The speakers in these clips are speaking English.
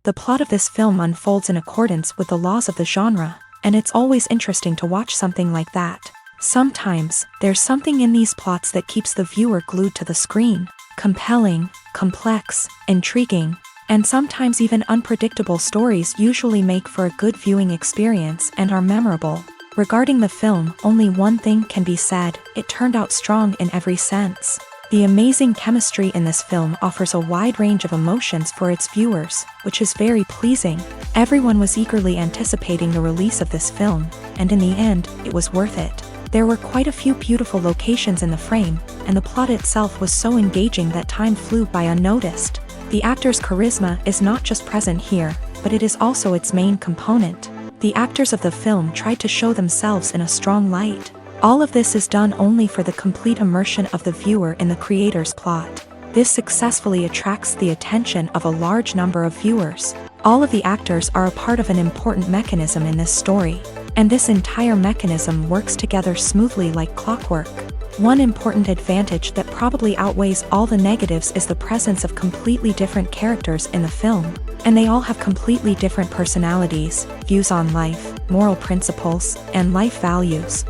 The plot of this film unfolds in accordance with the laws of the genre, and it's always interesting to watch something like that. Sometimes, there's something in these plots that keeps the viewer glued to the screen. Compelling, complex, intriguing, and sometimes even unpredictable stories usually make for a good viewing experience and are memorable. Regarding the film, only one thing can be said: it turned out strong in every sense. The amazing chemistry in this film offers a wide range of emotions for its viewers, which is very pleasing. Everyone was eagerly anticipating the release of this film, and in the end, it was worth it. There were quite a few beautiful locations in the frame, and the plot itself was so engaging that time flew by unnoticed. The actor's charisma is not just present here, but it is also its main component. The actors of the film tried to show themselves in a strong light. All of this is done only for the complete immersion of the viewer in the creator's plot. This successfully attracts the attention of a large number of viewers. All of the actors are a part of an important mechanism in this story, and this entire mechanism works together smoothly like clockwork. One important advantage that probably outweighs all the negatives is the presence of completely different characters in the film, and they all have completely different personalities, views on life, moral principles, and life values.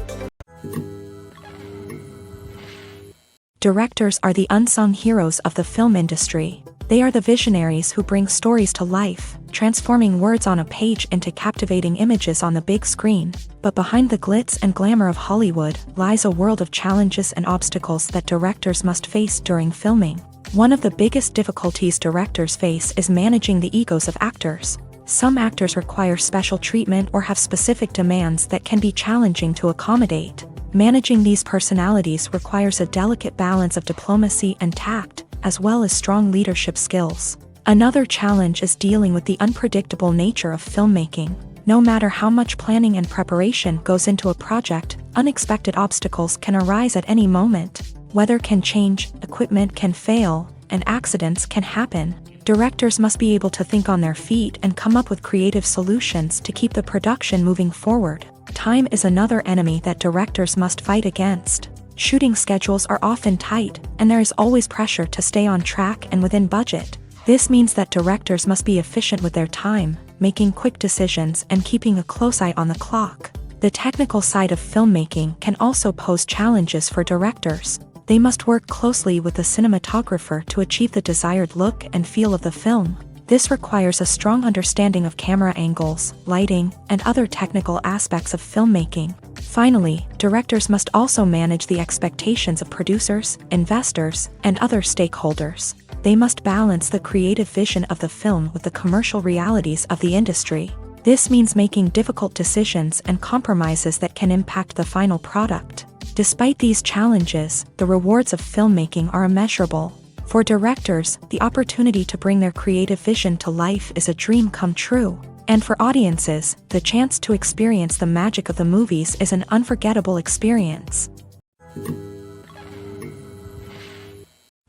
Directors are the unsung heroes of the film industry. They are the visionaries who bring stories to life, transforming words on a page into captivating images on the big screen. But behind the glitz and glamour of Hollywood lies a world of challenges and obstacles that directors must face during filming. One of the biggest difficulties directors face is managing the egos of actors. Some actors require special treatment or have specific demands that can be challenging to accommodate. Managing these personalities requires a delicate balance of diplomacy and tact, as well as strong leadership skills. Another challenge is dealing with the unpredictable nature of filmmaking. No matter how much planning and preparation goes into a project, unexpected obstacles can arise at any moment. Weather can change, equipment can fail, and accidents can happen. Directors must be able to think on their feet and come up with creative solutions to keep the production moving forward. Time is another enemy that directors must fight against. Shooting schedules are often tight, and there is always pressure to stay on track and within budget. This means that directors must be efficient with their time, making quick decisions and keeping a close eye on the clock. The technical side of filmmaking can also pose challenges for directors. They must work closely with the cinematographer to achieve the desired look and feel of the film. This requires a strong understanding of camera angles, lighting, and other technical aspects of filmmaking. Finally, directors must also manage the expectations of producers, investors, and other stakeholders. They must balance the creative vision of the film with the commercial realities of the industry. This means making difficult decisions and compromises that can impact the final product. Despite these challenges, the rewards of filmmaking are immeasurable. For directors, the opportunity to bring their creative vision to life is a dream come true. And for audiences, the chance to experience the magic of the movies is an unforgettable experience.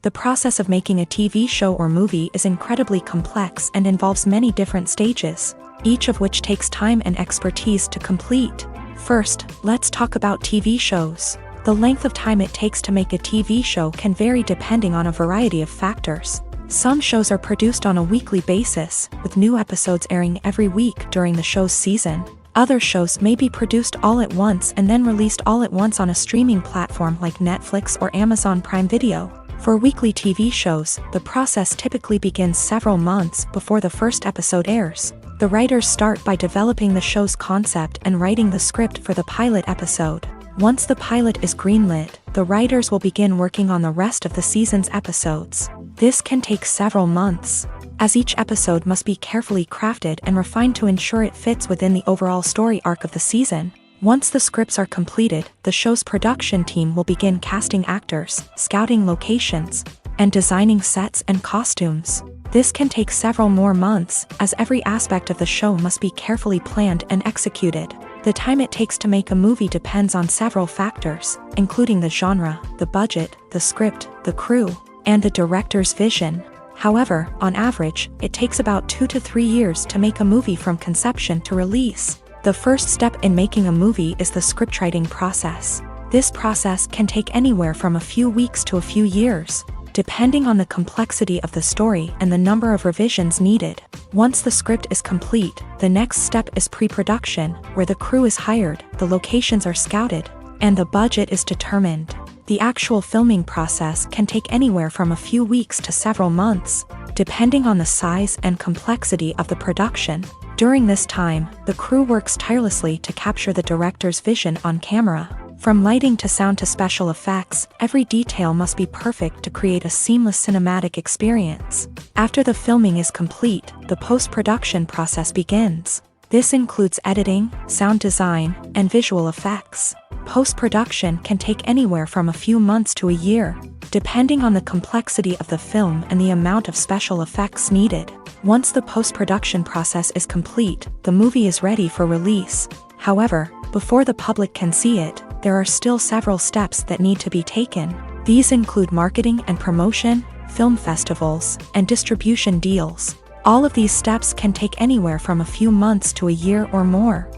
The process of making a TV show or movie is incredibly complex and involves many different stages, each of which takes time and expertise to complete. First, let's talk about TV shows. The length of time it takes to make a TV show can vary depending on a variety of factors. Some shows are produced on a weekly basis, with new episodes airing every week during the show's season. Other shows may be produced all at once and then released all at once on a streaming platform like Netflix or Amazon Prime Video. For weekly TV shows, the process typically begins several months before the first episode airs. The writers start by developing the show's concept and writing the script for the pilot episode. Once the pilot is greenlit, the writers will begin working on the rest of the season's episodes. This can take several months, as each episode must be carefully crafted and refined to ensure it fits within the overall story arc of the season. Once the scripts are completed, the show's production team will begin casting actors, scouting locations, and designing sets and costumes. This can take several more months, as every aspect of the show must be carefully planned and executed. The time it takes to make a movie depends on several factors, including the genre, the budget, the script, the crew, and the director's vision. However, on average, it takes about 2 to 3 years to make a movie from conception to release. The first step in making a movie is the scriptwriting process. This process can take anywhere from a few weeks to a few years. depending on the complexity of the story and the number of revisions needed. Once the script is complete, the next step is pre-production, where the crew is hired, the locations are scouted, and the budget is determined. The actual filming process can take anywhere from a few weeks to several months, depending on the size and complexity of the production. During this time, the crew works tirelessly to capture the director's vision on camera. From lighting to sound to special effects, every detail must be perfect to create a seamless cinematic experience. After the filming is complete, the post-production process begins. This includes editing, sound design, and visual effects. Post-production can take anywhere from a few months to a year, depending on the complexity of the film and the amount of special effects needed. Once the post-production process is complete, the movie is ready for release. However, before the public can see it, there are still several steps that need to be taken. These include marketing and promotion, film festivals, and distribution deals. All of these steps can take anywhere from a few months to a year or more.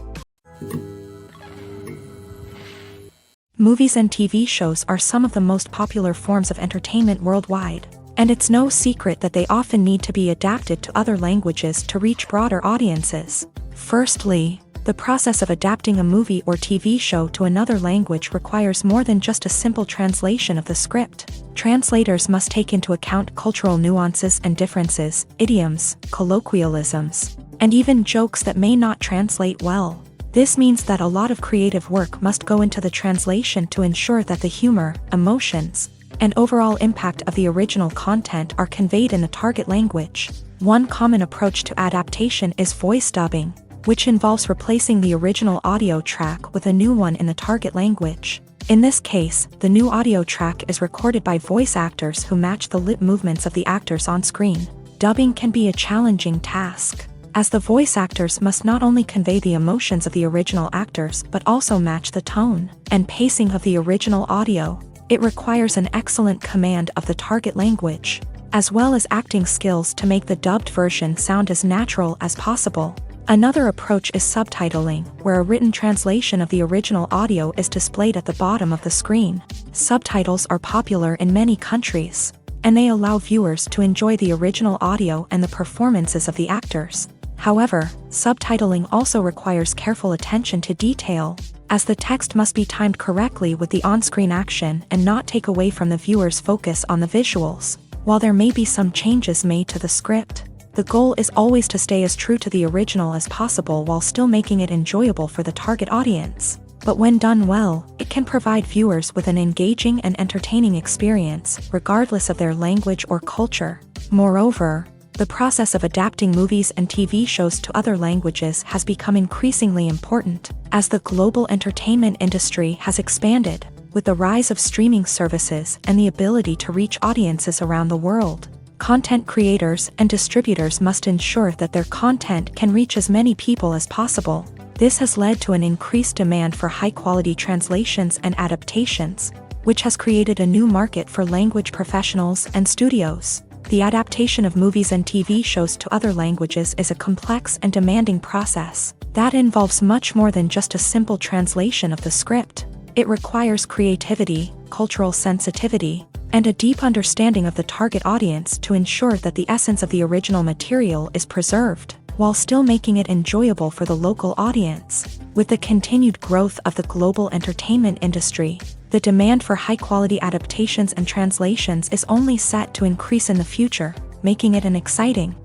Movies and TV shows are some of the most popular forms of entertainment worldwide, and it's no secret that they often need to be adapted to other languages to reach broader audiences. Firstly, the process of adapting a movie or TV show to another language requires more than just a simple translation of the script. Translators must take into account cultural nuances and differences, idioms, colloquialisms, and even jokes that may not translate well. This means that a lot of creative work must go into the translation to ensure that the humor, emotions, and overall impact of the original content are conveyed in the target language. One common approach to adaptation is voice dubbing, which involves replacing the original audio track with a new one in the target language. In this case, the new audio track is recorded by voice actors who match the lip movements of the actors on screen. Dubbing can be a challenging task, as the voice actors must not only convey the emotions of the original actors but also match the tone and pacing of the original audio. It requires an excellent command of the target language, as well as acting skills to make the dubbed version sound as natural as possible. Another approach is subtitling, where a written translation of the original audio is displayed at the bottom of the screen. Subtitles are popular in many countries, and they allow viewers to enjoy the original audio and the performances of the actors. However, subtitling also requires careful attention to detail, as the text must be timed correctly with the on-screen action and not take away from the viewer's focus on the visuals. While there may be some changes made to the script, the goal is always to stay as true to the original as possible while still making it enjoyable for the target audience. But when done well, it can provide viewers with an engaging and entertaining experience, regardless of their language or culture. Moreover, the process of adapting movies and TV shows to other languages has become increasingly important, as the global entertainment industry has expanded, with the rise of streaming services and the ability to reach audiences around the world. Content creators and distributors must ensure that their content can reach as many people as possible. This has led to an increased demand for high-quality translations and adaptations, which has created a new market for language professionals and studios. The adaptation of movies and TV shows to other languages is a complex and demanding process that involves much more than just a simple translation of the script. It requires creativity, cultural sensitivity, and a deep understanding of the target audience to ensure that the essence of the original material is preserved, while still making it enjoyable for the local audience. With the continued growth of the global entertainment industry, the demand for high-quality adaptations and translations is only set to increase in the future, making it an exciting.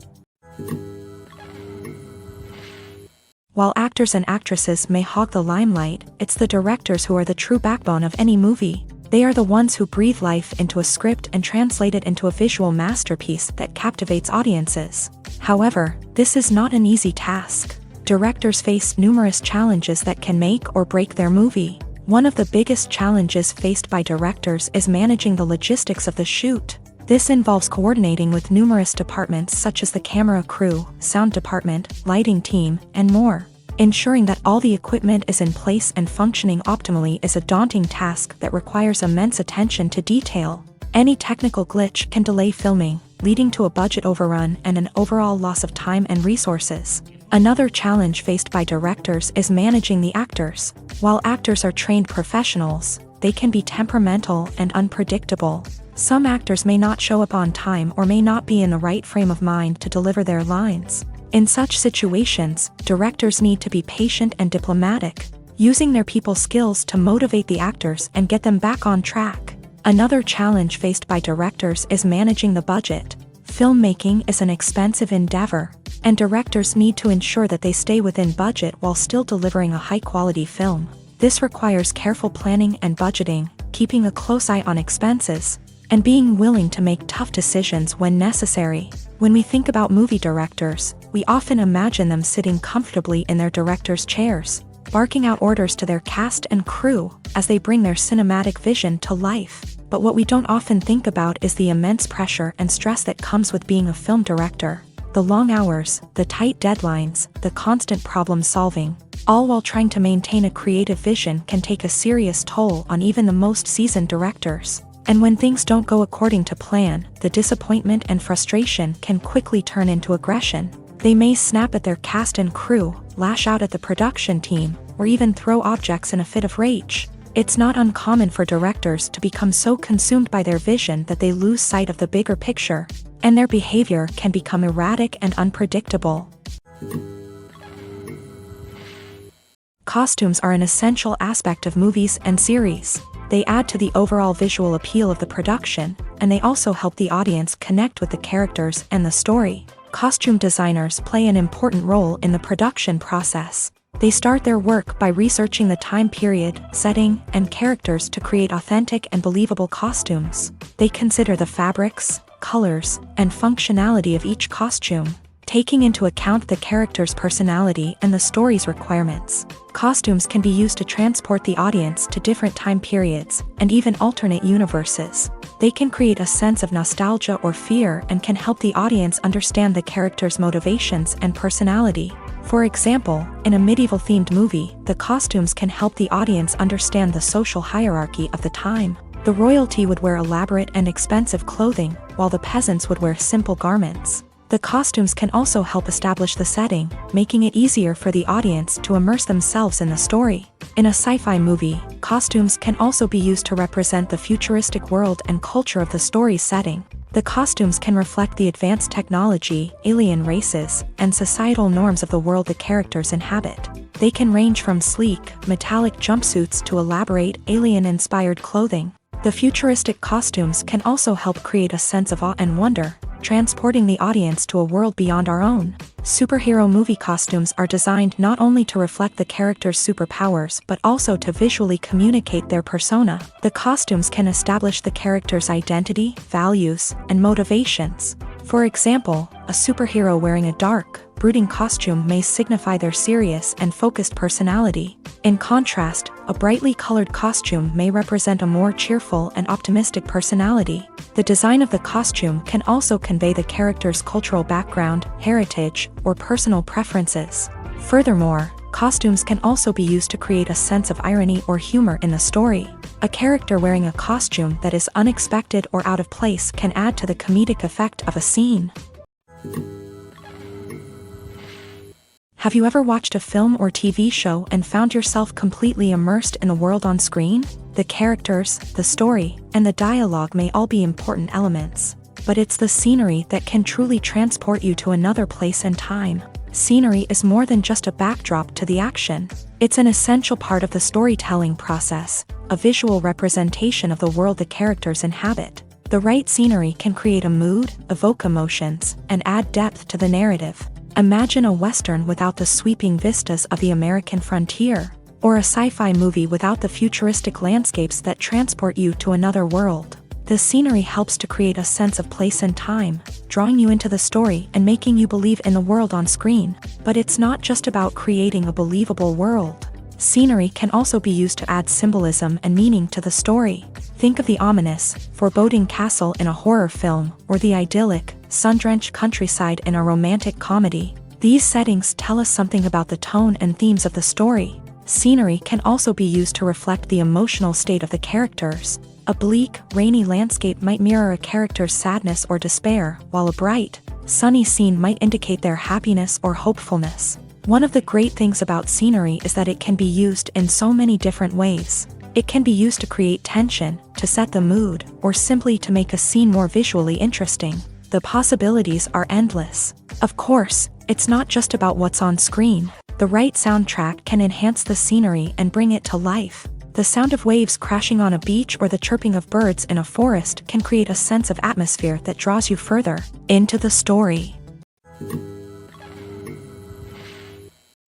While actors and actresses may hog the limelight, it's the directors who are the true backbone of any movie. They are the ones who breathe life into a script and translate it into a visual masterpiece that captivates audiences. However, this is not an easy task. Directors face numerous challenges that can make or break their movie. One of the biggest challenges faced by directors is managing the logistics of the shoot. This involves coordinating with numerous departments such as the camera crew, sound department, lighting team, and more. Ensuring that all the equipment is in place and functioning optimally is a daunting task that requires immense attention to detail. Any technical glitch can delay filming, leading to a budget overrun and an overall loss of time and resources. Another challenge faced by directors is managing the actors. While actors are trained professionals, they can be temperamental and unpredictable. Some actors may not show up on time or may not be in the right frame of mind to deliver their lines. In such situations, directors need to be patient and diplomatic, using their people skills to motivate the actors and get them back on track. Another challenge faced by directors is managing the budget. Filmmaking is an expensive endeavor, and directors need to ensure that they stay within budget while still delivering a high-quality film. This requires careful planning and budgeting, keeping a close eye on expenses, and being willing to make tough decisions when necessary. When we think about movie directors, we often imagine them sitting comfortably in their director's chairs, barking out orders to their cast and crew as they bring their cinematic vision to life. But what we don't often think about is the immense pressure and stress that comes with being a film director. The long hours, the tight deadlines, the constant problem solving, all while trying to maintain a creative vision can take a serious toll on even the most seasoned directors. And when things don't go according to plan, the disappointment and frustration can quickly turn into aggression. They may snap at their cast and crew, lash out at the production team, or even throw objects in a fit of rage. It's not uncommon for directors to become so consumed by their vision that they lose sight of the bigger picture, and their behavior can become erratic and unpredictable. Costumes are an essential aspect of movies and series. They add to the overall visual appeal of the production, and they also help the audience connect with the characters and the story. Costume designers play an important role in the production process. They start their work by researching the time period, setting, and characters to create authentic and believable costumes. They consider the fabrics, colors, and functionality of each costume, taking into account the character's personality and the story's requirements. Costumes can be used to transport the audience to different time periods and even alternate universes. They can create a sense of nostalgia or fear and can help the audience understand the character's motivations and personality. For example, in a medieval-themed movie, the costumes can help the audience understand the social hierarchy of the time. The royalty would wear elaborate and expensive clothing, while the peasants would wear simple garments. The costumes can also help establish the setting, making it easier for the audience to immerse themselves in the story. In a sci-fi movie, costumes can also be used to represent the futuristic world and culture of the story's setting. The costumes can reflect the advanced technology, alien races, and societal norms of the world the characters inhabit. They can range from sleek, metallic jumpsuits to elaborate, alien-inspired clothing. The futuristic costumes can also help create a sense of awe and wonder, transporting the audience to a world beyond our own. Superhero movie costumes are designed not only to reflect the character's superpowers but also to visually communicate their persona. The costumes can establish the character's identity, values, and motivations. For example, a superhero wearing a dark, brooding costume may signify their serious and focused personality. In contrast, a brightly colored costume may represent a more cheerful and optimistic personality. The design of the costume can also convey the character's cultural background, heritage, or personal preferences. Furthermore, costumes can also be used to create a sense of irony or humor in the story. A character wearing a costume that is unexpected or out of place can add to the comedic effect of a scene. Have you ever watched a film or TV show and found yourself completely immersed in the world on screen? The characters, the story, and the dialogue may all be important elements, but it's the scenery that can truly transport you to another place and time. Scenery is more than just a backdrop to the action. It's an essential part of the storytelling process, a visual representation of the world the characters inhabit. The right scenery can create a mood, evoke emotions, and add depth to the narrative. Imagine a Western without the sweeping vistas of the American frontier, or a sci-fi movie without the futuristic landscapes that transport you to another world. The scenery helps to create a sense of place and time, drawing you into the story and making you believe in the world on screen. But it's not just about creating a believable world. Scenery can also be used to add symbolism and meaning to the story. Think of the ominous, foreboding castle in a horror film, or the idyllic, sun-drenched countryside in a romantic comedy. These settings tell us something about the tone and themes of the story. Scenery can also be used to reflect the emotional state of the characters. A bleak, rainy landscape might mirror a character's sadness or despair, while a bright, sunny scene might indicate their happiness or hopefulness. One of the great things about scenery is that it can be used in so many different ways. It can be used to create tension, to set the mood, or simply to make a scene more visually interesting. The possibilities are endless. Of course, it's not just about what's on screen. The right soundtrack can enhance the scenery and bring it to life. The sound of waves crashing on a beach or the chirping of birds in a forest can create a sense of atmosphere that draws you further into the story.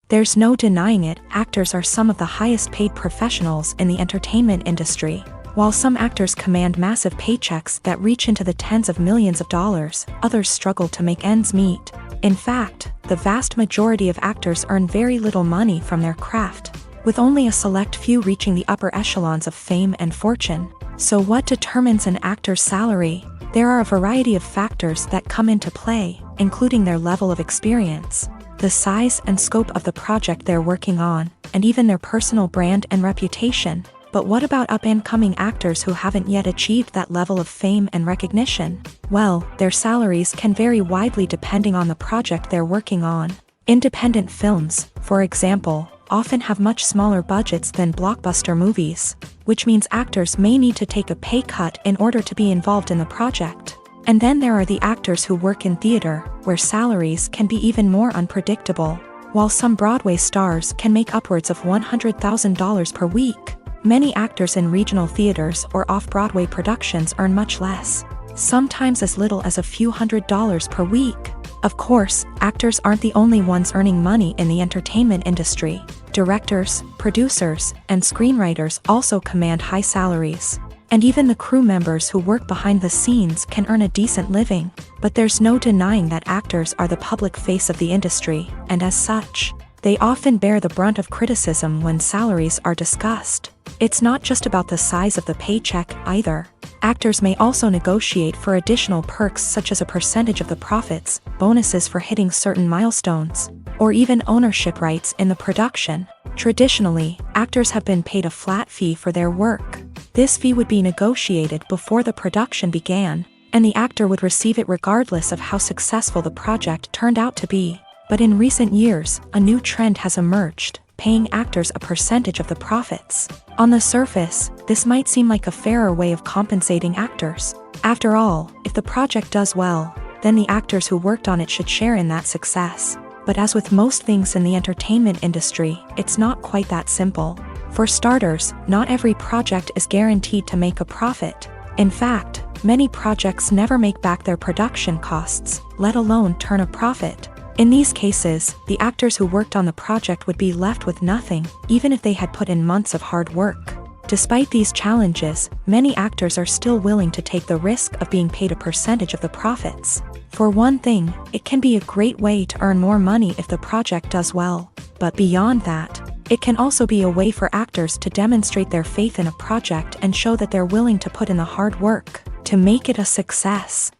There's no denying it, actors are some of the highest paid professionals in the entertainment industry. While some actors command massive paychecks that reach into the tens of millions of dollars, others struggle to make ends meet. In fact, the vast majority of actors earn very little money from their craft, with only a select few reaching the upper echelons of fame and fortune. So what determines an actor's salary? There are a variety of factors that come into play, including their level of experience, the size and scope of the project they're working on, and even their personal brand and reputation. But what about up-and-coming actors who haven't yet achieved that level of fame and recognition? Well, their salaries can vary widely depending on the project they're working on. Independent films, for example, often have much smaller budgets than blockbuster movies, which means actors may need to take a pay cut in order to be involved in the project. And then there are the actors who work in theater, where salaries can be even more unpredictable. While some Broadway stars can make upwards of $100,000 per week, many actors in regional theaters or off-Broadway productions earn much less, sometimes as little as a few $100s per week. Of course, actors aren't the only ones earning money in the entertainment industry. Directors, producers, and screenwriters also command high salaries. And even the crew members who work behind the scenes can earn a decent living. But there's no denying that actors are the public face of the industry, and as such, they often bear the brunt of criticism when salaries are discussed. It's not just about the size of the paycheck either. Actors may also negotiate for additional perks such as a percentage of the profits, bonuses for hitting certain milestones, or even ownership rights in the production. Traditionally, actors have been paid a flat fee for their work. This fee would be negotiated before the production began, and the actor would receive it regardless of how successful the project turned out to be. But in recent years, a new trend has emerged, paying actors a percentage of the profits. On the surface, this might seem like a fairer way of compensating actors. After all, if the project does well, then the actors who worked on it should share in that success. But as with most things in the entertainment industry, it's not quite that simple. For starters, not every project is guaranteed to make a profit. In fact, many projects never make back their production costs, let alone turn a profit. In these cases, the actors who worked on the project would be left with nothing, even if they had put in months of hard work. Despite these challenges, many actors are still willing to take the risk of being paid a percentage of the profits. For one thing, it can be a great way to earn more money if the project does well. But beyond that, it can also be a way for actors to demonstrate their faith in a project and show that they're willing to put in the hard work to make it a success.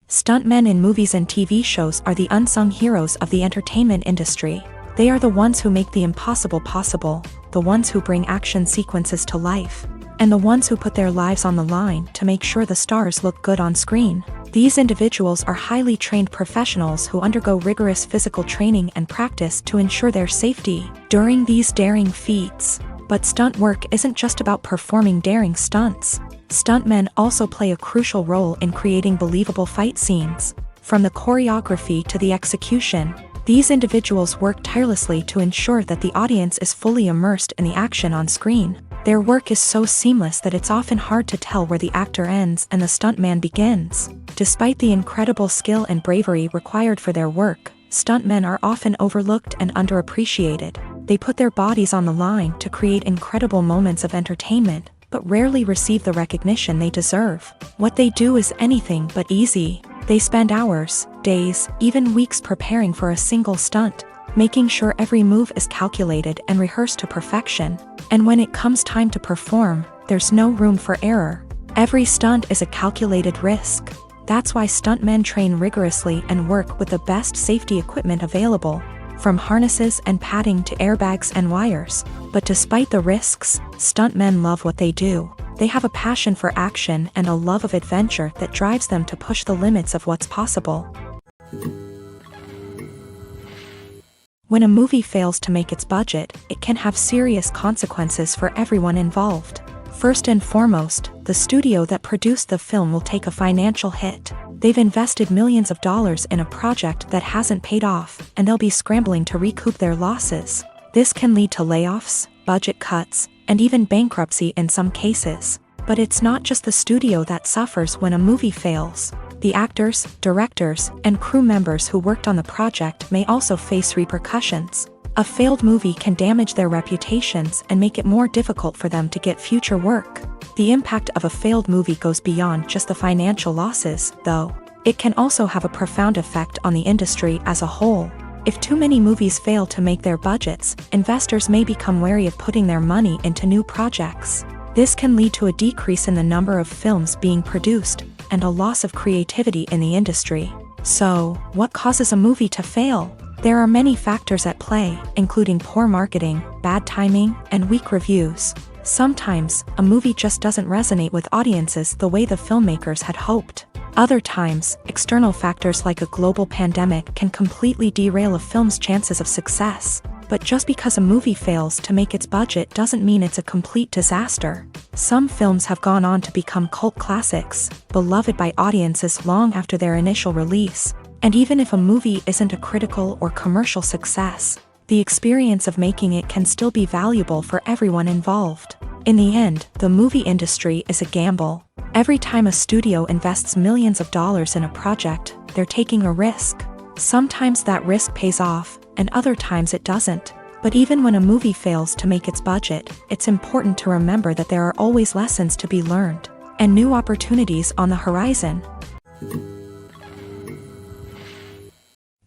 Stuntmen in movies and TV shows are the unsung heroes of the entertainment industry. They are the ones who make the impossible possible, the ones who bring action sequences to life, and the ones who put their lives on the line to make sure the stars look good on screen. These individuals are highly trained professionals who undergo rigorous physical training and practice to ensure their safety during these daring feats. But stunt work isn't just about performing daring stunts. Stuntmen also play a crucial role in creating believable fight scenes. From the choreography to the execution, these individuals work tirelessly to ensure that the audience is fully immersed in the action on screen. Their work is so seamless that it's often hard to tell where the actor ends and the stuntman begins. Despite the incredible skill and bravery required for their work, stuntmen are often overlooked and underappreciated. They put their bodies on the line to create incredible moments of entertainment, but rarely receive the recognition they deserve. What they do is anything but easy. They spend hours, days, even weeks preparing for a single stunt, making sure every move is calculated and rehearsed to perfection. And when it comes time to perform, there's no room for error. Every stunt is a calculated risk. That's why stuntmen train rigorously and work with the best safety equipment available, from harnesses and padding to airbags and wires. But despite the risks, stuntmen love what they do. They have a passion for action and a love of adventure that drives them to push the limits of what's possible. When a movie fails to make its budget, it can have serious consequences for everyone involved. First and foremost, the studio that produced the film will take a financial hit. They've invested millions of dollars in a project that hasn't paid off, and they'll be scrambling to recoup their losses. This can lead to layoffs, budget cuts, and even bankruptcy in some cases. But it's not just the studio that suffers when a movie fails. The actors, directors, and crew members who worked on the project may also face repercussions. A failed movie can damage their reputations and make it more difficult for them to get future work. The impact of a failed movie goes beyond just the financial losses, though. It can also have a profound effect on the industry as a whole. If too many movies fail to make their budgets, investors may become wary of putting their money into new projects. This can lead to a decrease in the number of films being produced, and a loss of creativity in the industry. So, what causes a movie to fail? There are many factors at play, including poor marketing, bad timing, and weak reviews. Sometimes, a movie just doesn't resonate with audiences the way the filmmakers had hoped. Other times, external factors like a global pandemic can completely derail a film's chances of success. But just because a movie fails to make its budget doesn't mean it's a complete disaster. Some films have gone on to become cult classics, beloved by audiences long after their initial release. And even if a movie isn't a critical or commercial success, the experience of making it can still be valuable for everyone involved. In the end, the movie industry is a gamble. Every time a studio invests millions of dollars in a project, they're taking a risk. Sometimes that risk pays off, and other times it doesn't. But even when a movie fails to make its budget, it's important to remember that there are always lessons to be learned, and new opportunities on the horizon.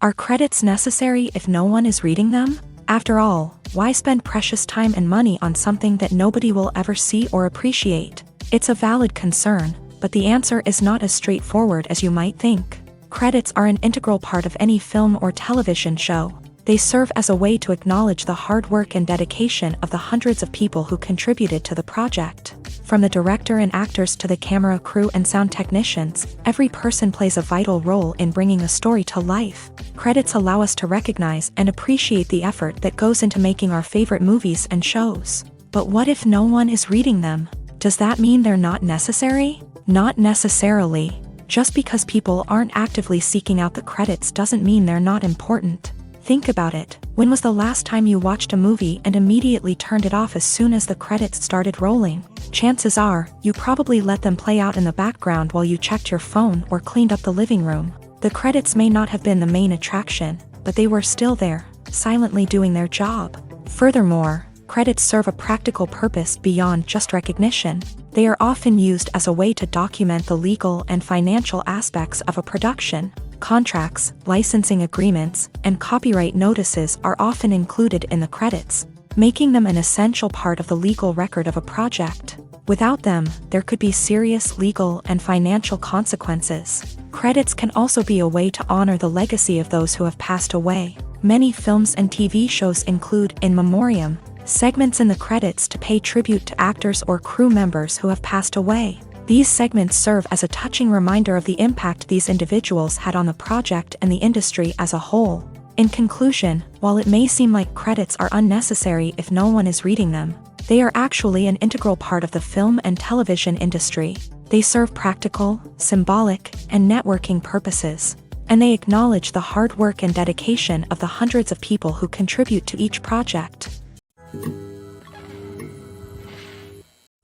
Are credits necessary if no one is reading them? After all, why spend precious time and money on something that nobody will ever see or appreciate? It's a valid concern, but the answer is not as straightforward as you might think. Credits are an integral part of any film or television show. They serve as a way to acknowledge the hard work and dedication of the hundreds of people who contributed to the project. From the director and actors to the camera crew and sound technicians, every person plays a vital role in bringing a story to life. Credits allow us to recognize and appreciate the effort that goes into making our favorite movies and shows. But what if no one is reading them? Does that mean they're not necessary? Not necessarily. Just because people aren't actively seeking out the credits doesn't mean they're not important. Think about it. When was the last time you watched a movie and immediately turned it off as soon as the credits started rolling? Chances are, you probably let them play out in the background while you checked your phone or cleaned up the living room. The credits may not have been the main attraction, but they were still there, silently doing their job. Furthermore, credits serve a practical purpose beyond just recognition. They are often used as a way to document the legal and financial aspects of a production. Contracts, licensing agreements, and copyright notices are often included in the credits, making them an essential part of the legal record of a project. Without them, there could be serious legal and financial consequences. Credits can also be a way to honor the legacy of those who have passed away. Many films and TV shows include in memoriam segments in the credits to pay tribute to actors or crew members who have passed away. These segments serve as a touching reminder of the impact these individuals had on the project and the industry as a whole. In conclusion, while it may seem like credits are unnecessary if no one is reading them, they are actually an integral part of the film and television industry. They serve practical, symbolic, and networking purposes, and they acknowledge the hard work and dedication of the hundreds of people who contribute to each project.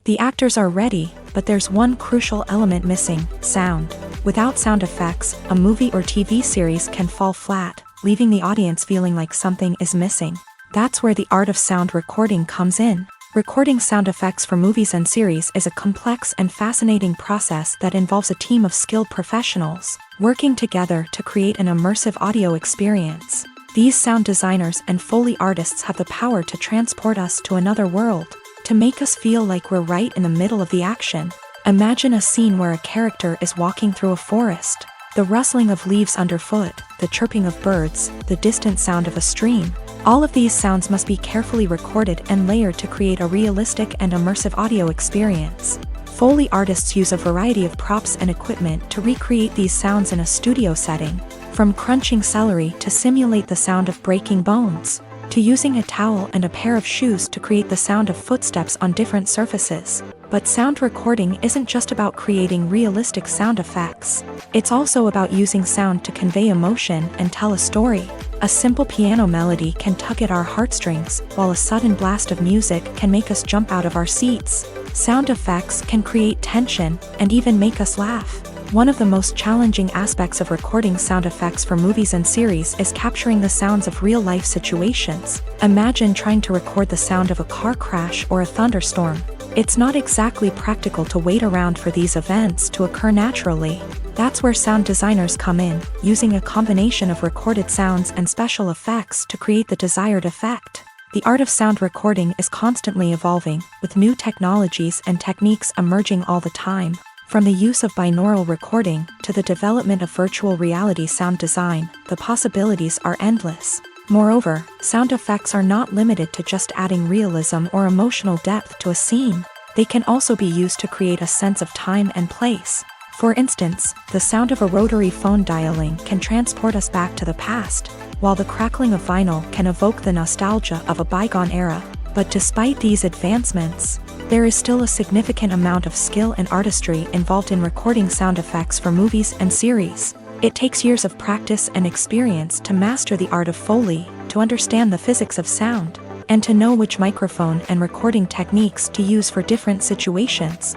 The actors are ready, but there's one crucial element missing: sound. Without sound effects, a movie or TV series can fall flat, leaving the audience feeling like something is missing. That's where the art of sound recording comes in. Recording sound effects for movies and series is a complex and fascinating process that involves a team of skilled professionals working together to create an immersive audio experience. These sound designers and Foley artists have the power to transport us to another world, to make us feel like we're right in the middle of the action. Imagine a scene where a character is walking through a forest. The rustling of leaves underfoot, the chirping of birds, the distant sound of a stream. All of these sounds must be carefully recorded and layered to create a realistic and immersive audio experience. Foley artists use a variety of props and equipment to recreate these sounds in a studio setting. From crunching celery to simulate the sound of breaking bones, to using a towel and a pair of shoes to create the sound of footsteps on different surfaces. But sound recording isn't just about creating realistic sound effects. It's also about using sound to convey emotion and tell a story. A simple piano melody can tug at our heartstrings, while a sudden blast of music can make us jump out of our seats. Sound effects can create tension and even make us laugh. One of the most challenging aspects of recording sound effects for movies and series is capturing the sounds of real-life situations. Imagine trying to record the sound of a car crash or a thunderstorm. It's not exactly practical to wait around for these events to occur naturally. That's where sound designers come in, using a combination of recorded sounds and special effects to create the desired effect. The art of sound recording is constantly evolving, with new technologies and techniques emerging all the time. From the use of binaural recording to the development of virtual reality sound design, the possibilities are endless. Moreover, sound effects are not limited to just adding realism or emotional depth to a scene. They can also be used to create a sense of time and place. For instance, the sound of a rotary phone dialing can transport us back to the past, while the crackling of vinyl can evoke the nostalgia of a bygone era. But despite these advancements, there is still a significant amount of skill and artistry involved in recording sound effects for movies and series. It takes years of practice and experience to master the art of Foley, to understand the physics of sound, and to know which microphone and recording techniques to use for different situations.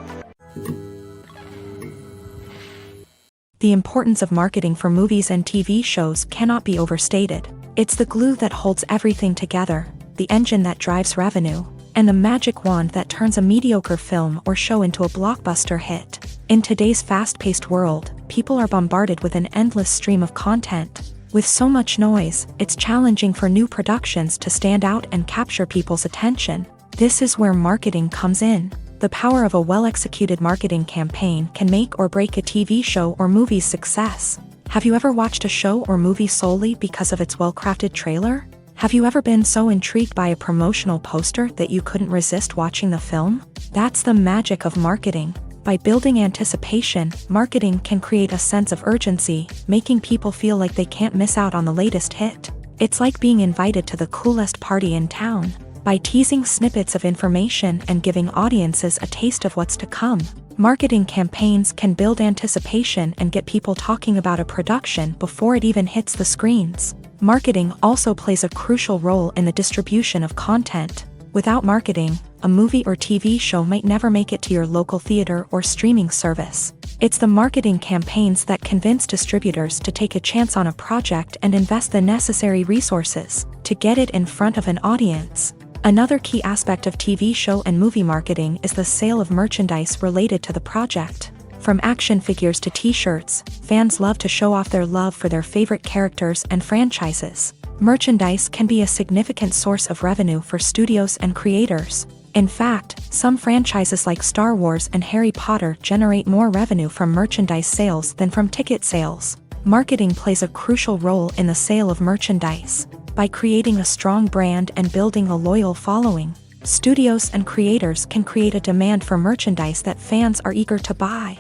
The importance of marketing for movies and TV shows cannot be overstated. It's the glue that holds everything together, the engine that drives revenue, and the magic wand that turns a mediocre film or show into a blockbuster hit. In today's fast-paced world, people are bombarded with an endless stream of content. With so much noise, it's challenging for new productions to stand out and capture people's attention. This is where marketing comes in. The power of a well-executed marketing campaign can make or break a TV show or movie's success. Have you ever watched a show or movie solely because of its well-crafted trailer? Have you ever been so intrigued by a promotional poster that you couldn't resist watching the film? That's the magic of marketing. By building anticipation, marketing can create a sense of urgency, making people feel like they can't miss out on the latest hit. It's like being invited to the coolest party in town. By teasing snippets of information and giving audiences a taste of what's to come, marketing campaigns can build anticipation and get people talking about a production before it even hits the screens. Marketing also plays a crucial role in the distribution of content. Without marketing, a movie or TV show might never make it to your local theater or streaming service. It's the marketing campaigns that convince distributors to take a chance on a project and invest the necessary resources to get it in front of an audience. Another key aspect of TV show and movie marketing is the sale of merchandise related to the project. From action figures to t-shirts, fans love to show off their love for their favorite characters and franchises. Merchandise can be a significant source of revenue for studios and creators. In fact, some franchises like Star Wars and Harry Potter generate more revenue from merchandise sales than from ticket sales. Marketing plays a crucial role in the sale of merchandise. By creating a strong brand and building a loyal following, studios and creators can create a demand for merchandise that fans are eager to buy.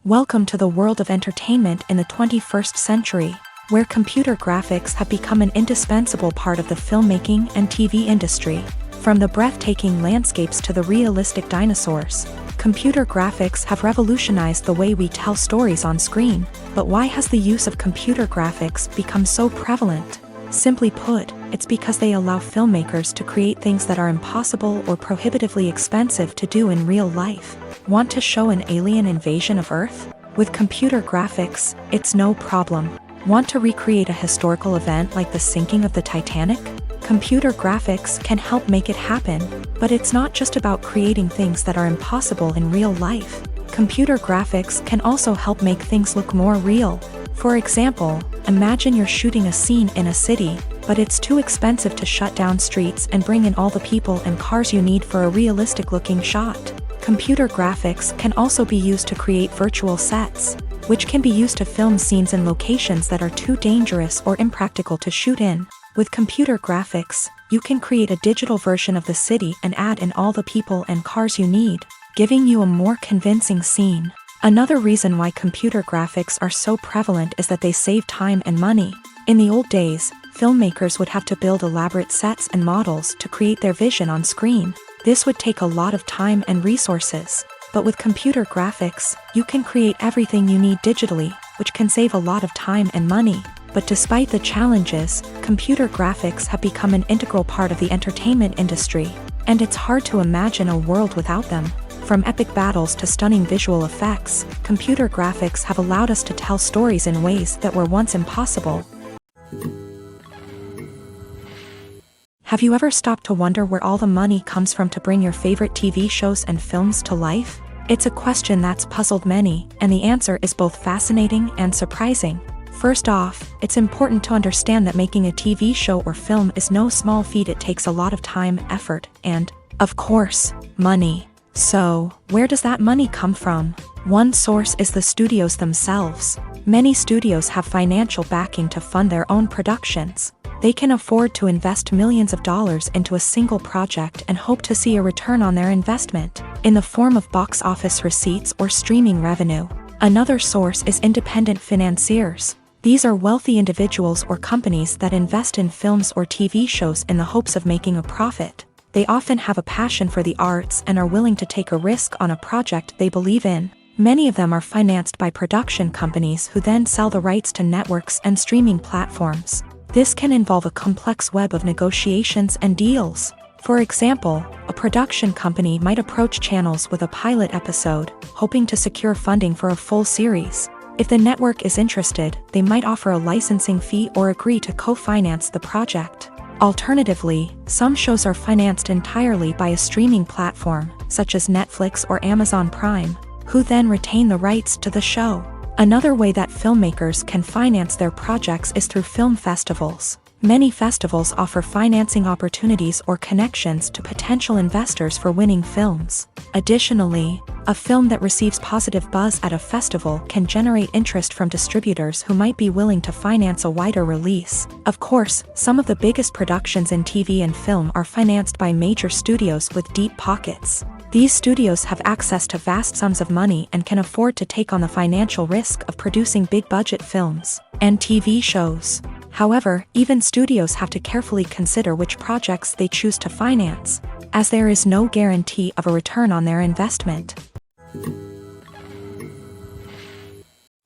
Welcome to the world of entertainment in the 21st century, where computer graphics have become an indispensable part of the filmmaking and TV industry. From the breathtaking landscapes to the realistic dinosaurs, computer graphics have revolutionized the way we tell stories on screen. But why has the use of computer graphics become so prevalent? Simply put, it's because they allow filmmakers to create things that are impossible or prohibitively expensive to do in real life. Want to show an alien invasion of Earth? With computer graphics, it's no problem. Want to recreate a historical event like the sinking of the Titanic? Computer graphics can help make it happen, but it's not just about creating things that are impossible in real life. Computer graphics can also help make things look more real. For example, imagine you're shooting a scene in a city, but it's too expensive to shut down streets and bring in all the people and cars you need for a realistic-looking shot. Computer graphics can also be used to create virtual sets, which can be used to film scenes in locations that are too dangerous or impractical to shoot in. With computer graphics, you can create a digital version of the city and add in all the people and cars you need, giving you a more convincing scene. Another reason why computer graphics are so prevalent is that they save time and money. In the old days, filmmakers would have to build elaborate sets and models to create their vision on screen. This would take a lot of time and resources. But with computer graphics, you can create everything you need digitally, which can save a lot of time and money. But despite the challenges, computer graphics have become an integral part of the entertainment industry, and it's hard to imagine a world without them. From epic battles to stunning visual effects, computer graphics have allowed us to tell stories in ways that were once impossible. Have you ever stopped to wonder where all the money comes from to bring your favorite TV shows and films to life? It's a question that's puzzled many, and the answer is both fascinating and surprising. First off, it's important to understand that making a TV show or film is no small feat. It takes a lot of time, effort, and, of course, money. So, where does that money come from? One source is the studios themselves. Many studios have financial backing to fund their own productions. They can afford to invest millions of dollars into a single project and hope to see a return on their investment, in the form of box office receipts or streaming revenue. Another source is independent financiers. These are wealthy individuals or companies that invest in films or TV shows in the hopes of making a profit. They often have a passion for the arts and are willing to take a risk on a project they believe in. Many of them are financed by production companies who then sell the rights to networks and streaming platforms. This can involve a complex web of negotiations and deals. For example, a production company might approach channels with a pilot episode, hoping to secure funding for a full series. If the network is interested, they might offer a licensing fee or agree to co-finance the project. Alternatively, some shows are financed entirely by a streaming platform, such as Netflix or Amazon Prime, who then retain the rights to the show. Another way that filmmakers can finance their projects is through film festivals. Many festivals offer financing opportunities or connections to potential investors for winning films. Additionally, a film that receives positive buzz at a festival can generate interest from distributors who might be willing to finance a wider release. Of course, some of the biggest productions in TV and film are financed by major studios with deep pockets. These studios have access to vast sums of money and can afford to take on the financial risk of producing big-budget films and TV shows. However, even studios have to carefully consider which projects they choose to finance, as there is no guarantee of a return on their investment.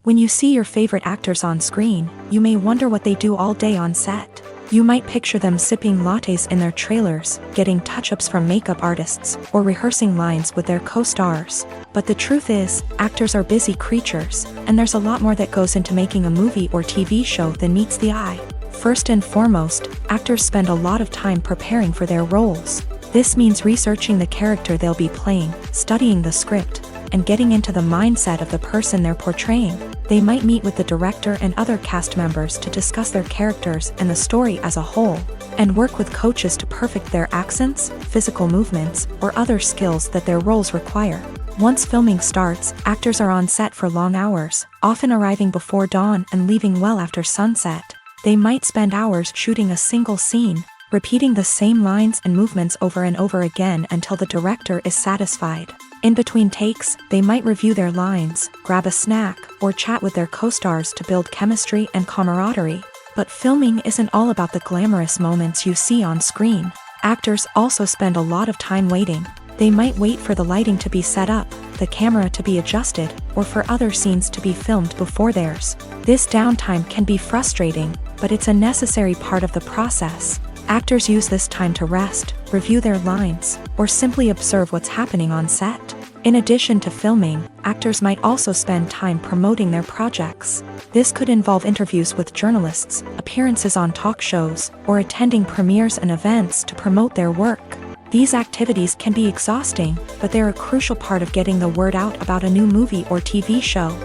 When you see your favorite actors on screen, you may wonder what they do all day on set. You might picture them sipping lattes in their trailers, getting touch-ups from makeup artists, or rehearsing lines with their co-stars. But the truth is, actors are busy creatures, and there's a lot more that goes into making a movie or TV show than meets the eye. First and foremost, actors spend a lot of time preparing for their roles. This means researching the character they'll be playing, studying the script, and getting into the mindset of the person they're portraying. They might meet with the director and other cast members to discuss their characters and the story as a whole, and work with coaches to perfect their accents, physical movements, or other skills that their roles require. Once filming starts, actors are on set for long hours, often arriving before dawn and leaving well after sunset. They might spend hours shooting a single scene, repeating the same lines and movements over and over again until the director is satisfied. In between takes, they might review their lines, grab a snack, or chat with their co-stars to build chemistry and camaraderie. But filming isn't all about the glamorous moments you see on screen. Actors also spend a lot of time waiting. They might wait for the lighting to be set up, the camera to be adjusted, or for other scenes to be filmed before theirs. This downtime can be frustrating, but it's a necessary part of the process. Actors use this time to rest, review their lines, or simply observe what's happening on set. In addition to filming, actors might also spend time promoting their projects. This could involve interviews with journalists, appearances on talk shows, or attending premieres and events to promote their work. These activities can be exhausting, but they're a crucial part of getting the word out about a new movie or TV show.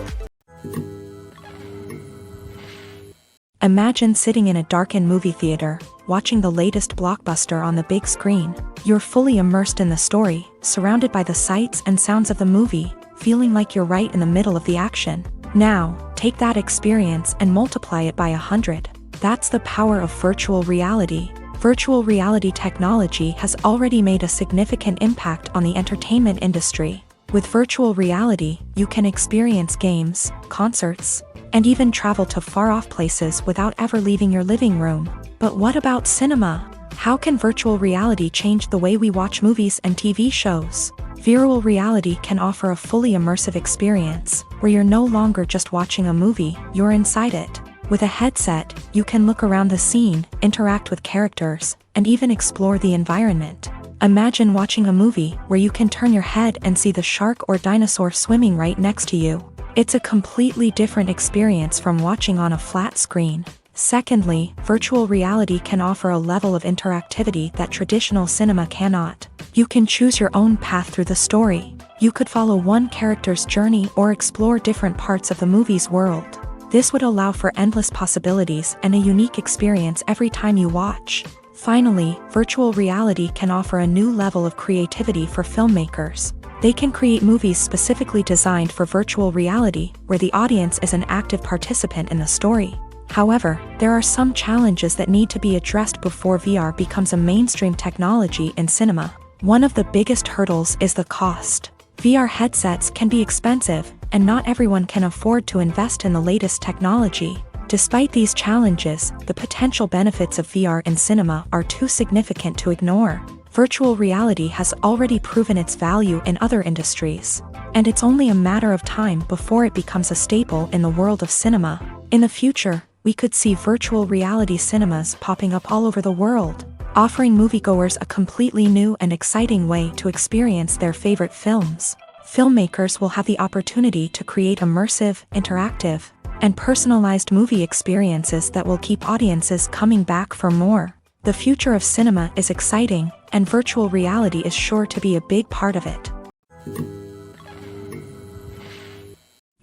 Imagine sitting in a darkened movie theater, watching the latest blockbuster on the big screen. You're fully immersed in the story, surrounded by the sights and sounds of the movie, feeling like you're right in the middle of the action. Now, take that experience and multiply it by 100. That's the power of virtual reality. Virtual reality technology has already made a significant impact on the entertainment industry. With virtual reality, you can experience games, concerts, and even travel to far-off places without ever leaving your living room. But what about cinema? How can virtual reality change the way we watch movies and TV shows? Virtual reality can offer a fully immersive experience, where you're no longer just watching a movie, you're inside it. With a headset, you can look around the scene, interact with characters, and even explore the environment. Imagine watching a movie where you can turn your head and see the shark or dinosaur swimming right next to you. It's a completely different experience from watching on a flat screen. Secondly, virtual reality can offer a level of interactivity that traditional cinema cannot. You can choose your own path through the story. You could follow one character's journey or explore different parts of the movie's world. This would allow for endless possibilities and a unique experience every time you watch. Finally, virtual reality can offer a new level of creativity for filmmakers. They can create movies specifically designed for virtual reality, where the audience is an active participant in the story. However, there are some challenges that need to be addressed before VR becomes a mainstream technology in cinema. One of the biggest hurdles is the cost. VR headsets can be expensive, and not everyone can afford to invest in the latest technology. Despite these challenges, the potential benefits of VR in cinema are too significant to ignore. Virtual reality has already proven its value in other industries, and it's only a matter of time before it becomes a staple in the world of cinema. In the future, we could see virtual reality cinemas popping up all over the world, offering moviegoers a completely new and exciting way to experience their favorite films. Filmmakers will have the opportunity to create immersive, interactive, and personalized movie experiences that will keep audiences coming back for more. The future of cinema is exciting, and virtual reality is sure to be a big part of it.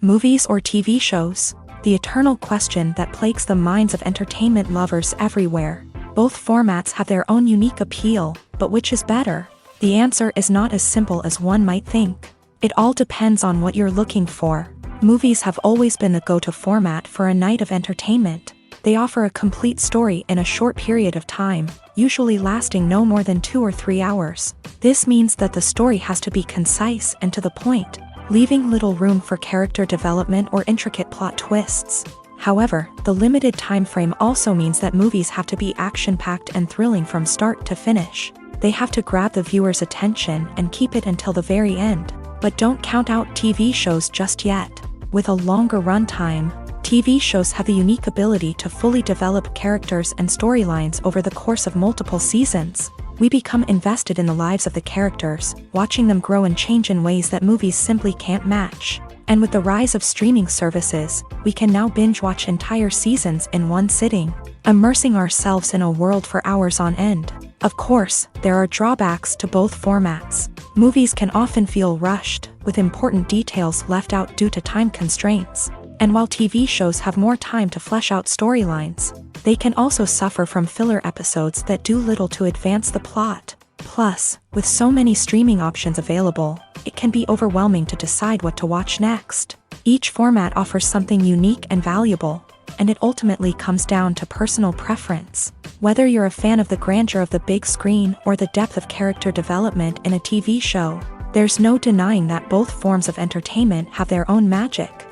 Movies or TV shows? The eternal question that plagues the minds of entertainment lovers everywhere. Both formats have their own unique appeal, but which is better? The answer is not as simple as one might think. It all depends on what you're looking for. Movies have always been the go-to format for a night of entertainment. They offer a complete story in a short period of time, usually lasting no more than 2 or 3 hours. This means that the story has to be concise and to the point, leaving little room for character development or intricate plot twists. However, the limited time frame also means that movies have to be action-packed and thrilling from start to finish. They have to grab the viewer's attention and keep it until the very end. But don't count out TV shows just yet. With a longer runtime, TV shows have the unique ability to fully develop characters and storylines over the course of multiple seasons. We become invested in the lives of the characters, watching them grow and change in ways that movies simply can't match. And with the rise of streaming services, we can now binge-watch entire seasons in one sitting, immersing ourselves in a world for hours on end. Of course, there are drawbacks to both formats. Movies can often feel rushed, with important details left out due to time constraints. And while TV shows have more time to flesh out storylines, they can also suffer from filler episodes that do little to advance the plot. Plus, with so many streaming options available, it can be overwhelming to decide what to watch next. Each format offers something unique and valuable, and it ultimately comes down to personal preference. Whether you're a fan of the grandeur of the big screen or the depth of character development in a TV show, there's no denying that both forms of entertainment have their own magic.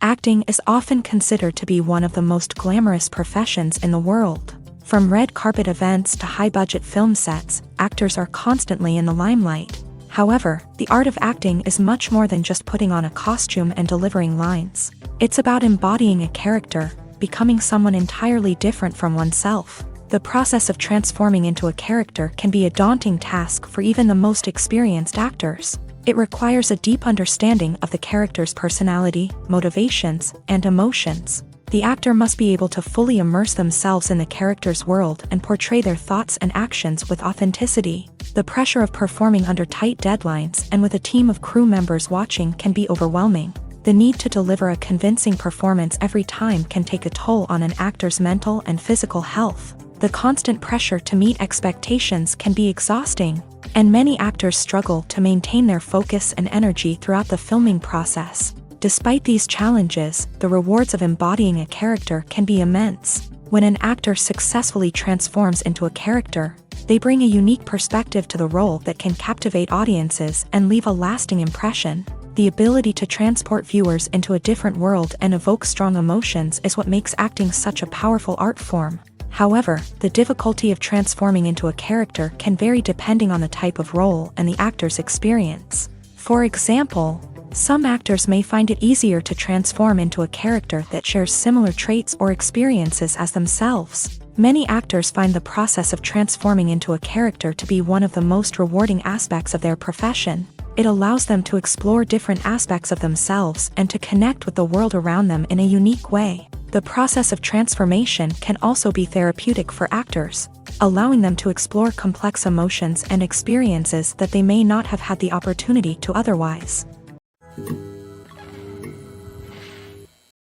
Acting is often considered to be one of the most glamorous professions in the world. From red carpet events to high-budget film sets, actors are constantly in the limelight. However, the art of acting is much more than just putting on a costume and delivering lines. It's about embodying a character, becoming someone entirely different from oneself. The process of transforming into a character can be a daunting task for even the most experienced actors. It requires a deep understanding of the character's personality, motivations, and emotions. The actor must be able to fully immerse themselves in the character's world and portray their thoughts and actions with authenticity. The pressure of performing under tight deadlines and with a team of crew members watching can be overwhelming. The need to deliver a convincing performance every time can take a toll on an actor's mental and physical health. The constant pressure to meet expectations can be exhausting, and many actors struggle to maintain their focus and energy throughout the filming process. Despite these challenges, the rewards of embodying a character can be immense. When an actor successfully transforms into a character, They bring a unique perspective to the role that can captivate audiences and leave a lasting impression. The ability to transport viewers into a different world and evoke strong emotions is what makes acting such a powerful art form. However, the difficulty of transforming into a character can vary depending on the type of role and the actor's experience. For example, some actors may find it easier to transform into a character that shares similar traits or experiences as themselves. Many actors find the process of transforming into a character to be one of the most rewarding aspects of their profession. It allows them to explore different aspects of themselves and to connect with the world around them in a unique way. The process of transformation can also be therapeutic for actors, allowing them to explore complex emotions and experiences that they may not have had the opportunity to otherwise.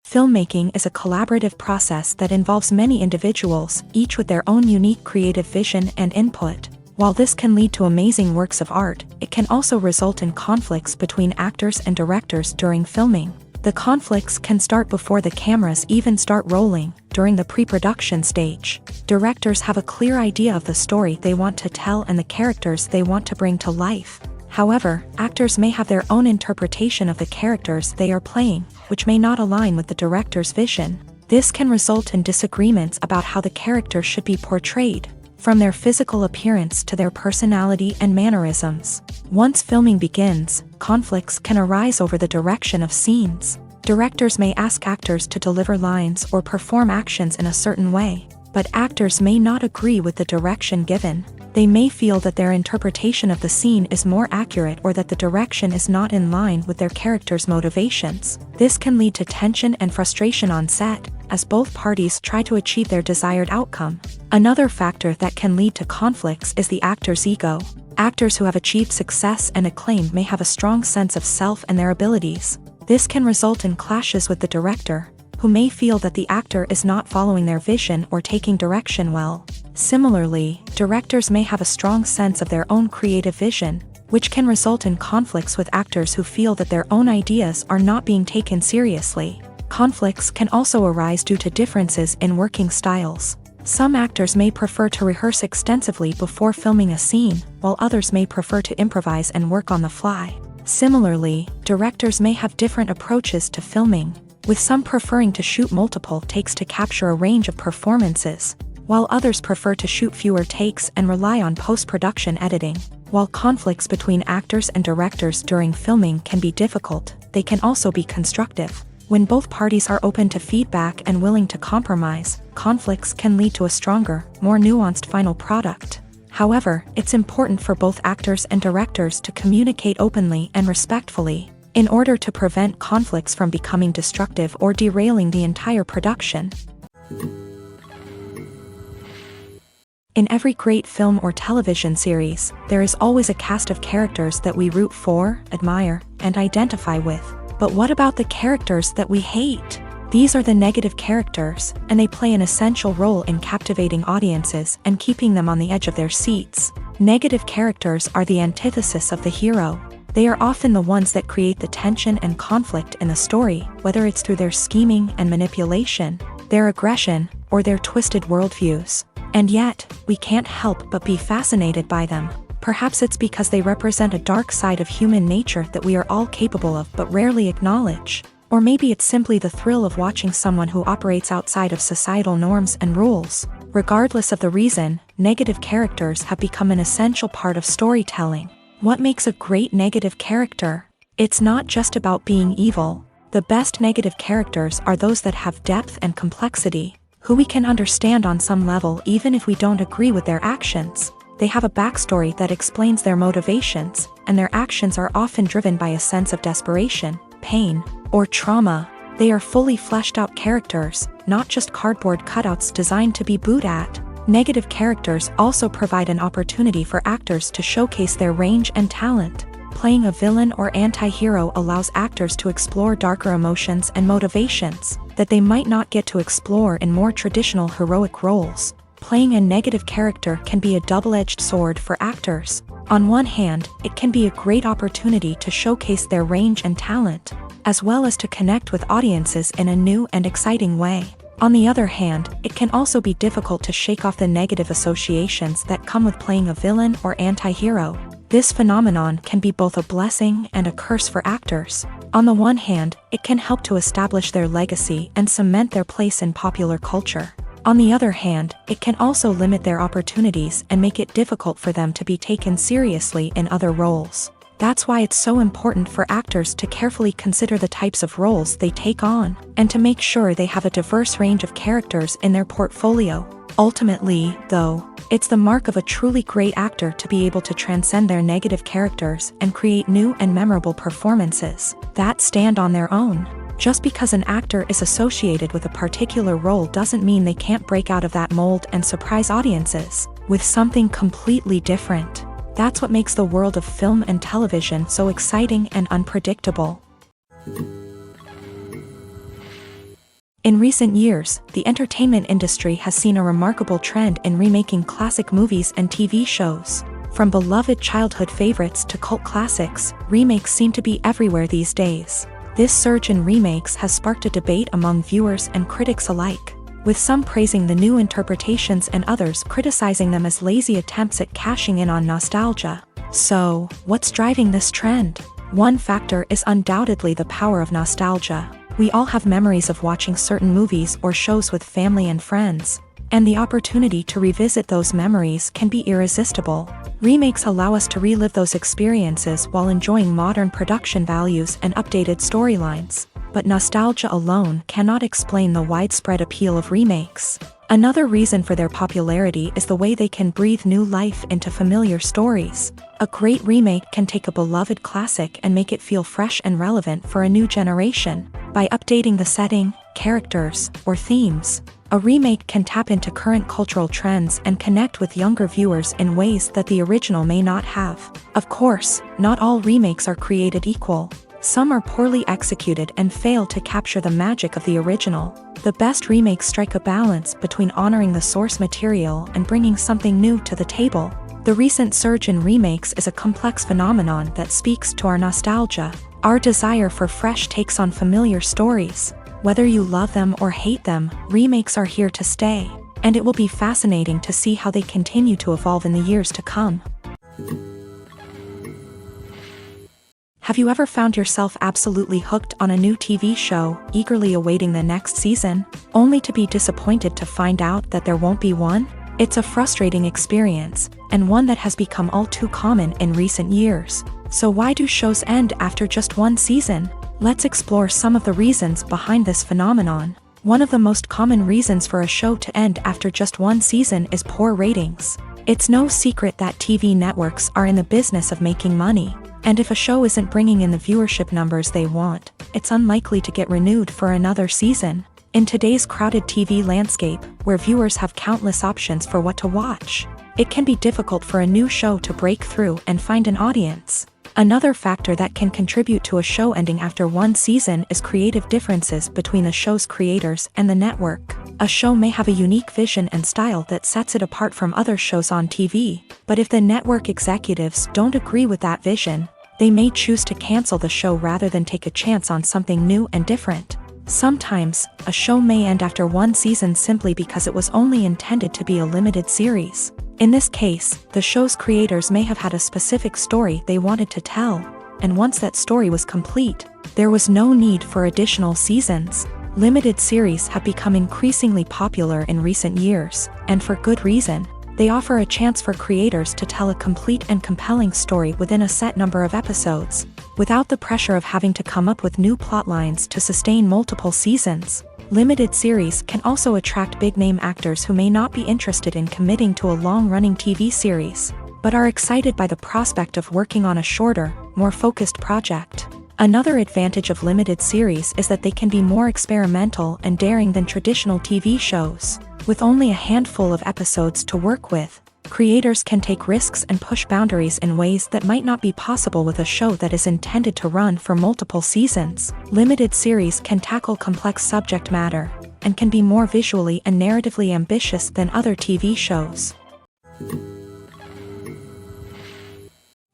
Filmmaking is a collaborative process that involves many individuals, each with their own unique creative vision and input. While this can lead to amazing works of art, it can also result in conflicts between actors and directors during filming. The conflicts can start before the cameras even start rolling, during the pre-production stage. Directors have a clear idea of the story they want to tell and the characters they want to bring to life. However, actors may have their own interpretation of the characters they are playing, which may not align with the director's vision. This can result in disagreements about how the character should be portrayed, from their physical appearance to their personality and mannerisms. Once filming begins, conflicts can arise over the direction of scenes. Directors may ask actors to deliver lines or perform actions in a certain way, but actors may not agree with the direction given. They may feel that their interpretation of the scene is more accurate or that the direction is not in line with their character's motivations. This can lead to tension and frustration on set, as both parties try to achieve their desired outcome. Another factor that can lead to conflicts is the actor's ego. Actors who have achieved success and acclaim may have a strong sense of self and their abilities. This can result in clashes with the director, who may feel that the actor is not following their vision or taking direction well. Similarly, directors may have a strong sense of their own creative vision, which can result in conflicts with actors who feel that their own ideas are not being taken seriously. Conflicts can also arise due to differences in working styles. Some actors may prefer to rehearse extensively before filming a scene, while others may prefer to improvise and work on the fly. Similarly, directors may have different approaches to filming, with some preferring to shoot multiple takes to capture a range of performances, while others prefer to shoot fewer takes and rely on post-production editing. While conflicts between actors and directors during filming can be difficult, they can also be constructive. When both parties are open to feedback and willing to compromise, conflicts can lead to a stronger, more nuanced final product. However, it's important for both actors and directors to communicate openly and respectfully, in order to prevent conflicts from becoming destructive or derailing the entire production. In every great film or television series, there is always a cast of characters that we root for, admire, and identify with. But what about the characters that we hate? These are the negative characters, and they play an essential role in captivating audiences and keeping them on the edge of their seats. Negative characters are the antithesis of the hero. They are often the ones that create the tension and conflict in the story, whether it's through their scheming and manipulation, their aggression, or their twisted worldviews. And yet, we can't help but be fascinated by them. Perhaps it's because they represent a dark side of human nature that we are all capable of but rarely acknowledge. Or maybe it's simply the thrill of watching someone who operates outside of societal norms and rules. Regardless of the reason, negative characters have become an essential part of storytelling. What makes a great negative character? It's not just about being evil. The best negative characters are those that have depth and complexity, who we can understand on some level even if we don't agree with their actions. They have a backstory that explains their motivations, and their actions are often driven by a sense of desperation, pain, or trauma. They are fully fleshed out characters, not just cardboard cutouts designed to be booed at. Negative characters also provide an opportunity for actors to showcase their range and talent. Playing a villain or anti-hero allows actors to explore darker emotions and motivations that they might not get to explore in more traditional heroic roles. Playing a negative character can be a double-edged sword for actors. On one hand, it can be a great opportunity to showcase their range and talent, as well as to connect with audiences in a new and exciting way. On the other hand, it can also be difficult to shake off the negative associations that come with playing a villain or anti-hero. This phenomenon can be both a blessing and a curse for actors. On the one hand, it can help to establish their legacy and cement their place in popular culture. On the other hand, it can also limit their opportunities and make it difficult for them to be taken seriously in other roles. That's why it's so important for actors to carefully consider the types of roles they take on, and to make sure they have a diverse range of characters in their portfolio. Ultimately, though, it's the mark of a truly great actor to be able to transcend their negative characters and create new and memorable performances that stand on their own. Just because an actor is associated with a particular role doesn't mean they can't break out of that mold and surprise audiences with something completely different. That's what makes the world of film and television so exciting and unpredictable. In recent years, the entertainment industry has seen a remarkable trend in remaking classic movies and TV shows. From beloved childhood favorites to cult classics, remakes seem to be everywhere these days. This surge in remakes has sparked a debate among viewers and critics alike, with some praising the new interpretations and others criticizing them as lazy attempts at cashing in on nostalgia. So, what's driving this trend? One factor is undoubtedly the power of nostalgia. We all have memories of watching certain movies or shows with family and friends, and the opportunity to revisit those memories can be irresistible. Remakes allow us to relive those experiences while enjoying modern production values and updated storylines. But nostalgia alone cannot explain the widespread appeal of remakes. Another reason for their popularity is the way they can breathe new life into familiar stories. A great remake can take a beloved classic and make it feel fresh and relevant for a new generation. By updating the setting, characters, or themes, a remake can tap into current cultural trends and connect with younger viewers in ways that the original may not have. Of course, not all remakes are created equal. Some are poorly executed and fail to capture the magic of the original. The best remakes strike a balance between honoring the source material and bringing something new to the table. The recent surge in remakes is a complex phenomenon that speaks to our nostalgia, our desire for fresh takes on familiar stories. Whether you love them or hate them, remakes are here to stay, and it will be fascinating to see how they continue to evolve in the years to come. Have you ever found yourself absolutely hooked on a new TV show, eagerly awaiting the next season, only to be disappointed to find out that there won't be one? It's a frustrating experience, and one that has become all too common in recent years. So why do shows end after just one season? Let's explore some of the reasons behind this phenomenon. One of the most common reasons for a show to end after just one season is poor ratings. It's no secret that TV networks are in the business of making money. And if a show isn't bringing in the viewership numbers they want, it's unlikely to get renewed for another season. In today's crowded TV landscape, where viewers have countless options for what to watch, it can be difficult for a new show to break through and find an audience. Another factor that can contribute to a show ending after one season is creative differences between the show's creators and the network. A show may have a unique vision and style that sets it apart from other shows on TV, but if the network executives don't agree with that vision, they may choose to cancel the show rather than take a chance on something new and different. Sometimes, a show may end after one season simply because it was only intended to be a limited series. In this case, the show's creators may have had a specific story they wanted to tell, and once that story was complete, there was no need for additional seasons. Limited series have become increasingly popular in recent years, and for good reason. They offer a chance for creators to tell a complete and compelling story within a set number of episodes, without the pressure of having to come up with new plotlines to sustain multiple seasons. Limited series can also attract big-name actors who may not be interested in committing to a long-running TV series, but are excited by the prospect of working on a shorter, more focused project. Another advantage of limited series is that they can be more experimental and daring than traditional TV shows. With only a handful of episodes to work with, creators can take risks and push boundaries in ways that might not be possible with a show that is intended to run for multiple seasons. Limited series can tackle complex subject matter, and can be more visually and narratively ambitious than other TV shows.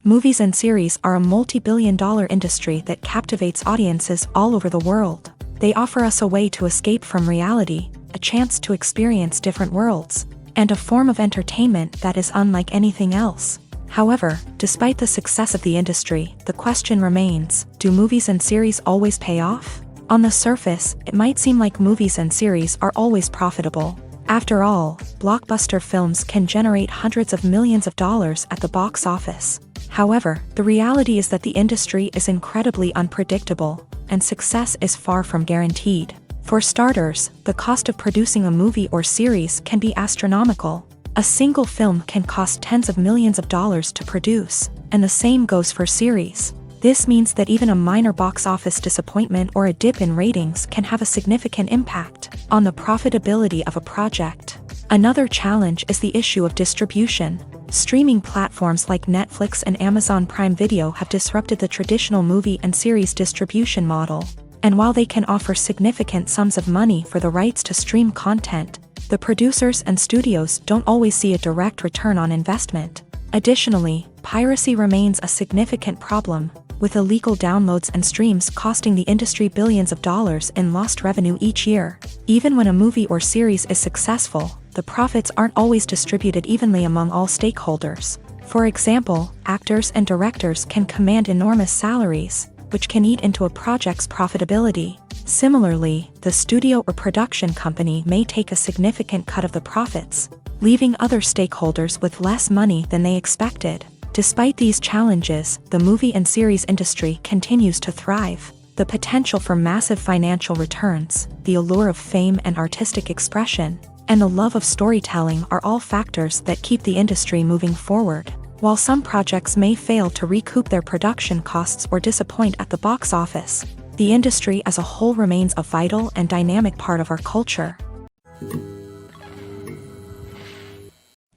Movies and series are a multi-billion-dollar industry that captivates audiences all over the world. They offer us a way to escape from reality, a chance to experience different worlds, and a form of entertainment that is unlike anything else. However, despite the success of the industry, the question remains, do movies and series always pay off? On the surface, it might seem like movies and series are always profitable. After all, blockbuster films can generate hundreds of millions of dollars at the box office. However, the reality is that the industry is incredibly unpredictable, and success is far from guaranteed. For starters, the cost of producing a movie or series can be astronomical. A single film can cost tens of millions of dollars to produce, and the same goes for series. This means that even a minor box office disappointment or a dip in ratings can have a significant impact on the profitability of a project. Another challenge is the issue of distribution. Streaming platforms like Netflix and Amazon Prime Video have disrupted the traditional movie and series distribution model. And while they can offer significant sums of money for the rights to stream content, the producers and studios don't always see a direct return on investment. Additionally, piracy remains a significant problem, with illegal downloads and streams costing the industry billions of dollars in lost revenue each year. Even when a movie or series is successful, the profits aren't always distributed evenly among all stakeholders. For example, actors and directors can command enormous salaries, which can eat into a project's profitability. Similarly, the studio or production company may take a significant cut of the profits, leaving other stakeholders with less money than they expected. Despite these challenges, the movie and series industry continues to thrive. The potential for massive financial returns, the allure of fame and artistic expression, and the love of storytelling are all factors that keep the industry moving forward. While some projects may fail to recoup their production costs or disappoint at the box office, the industry as a whole remains a vital and dynamic part of our culture.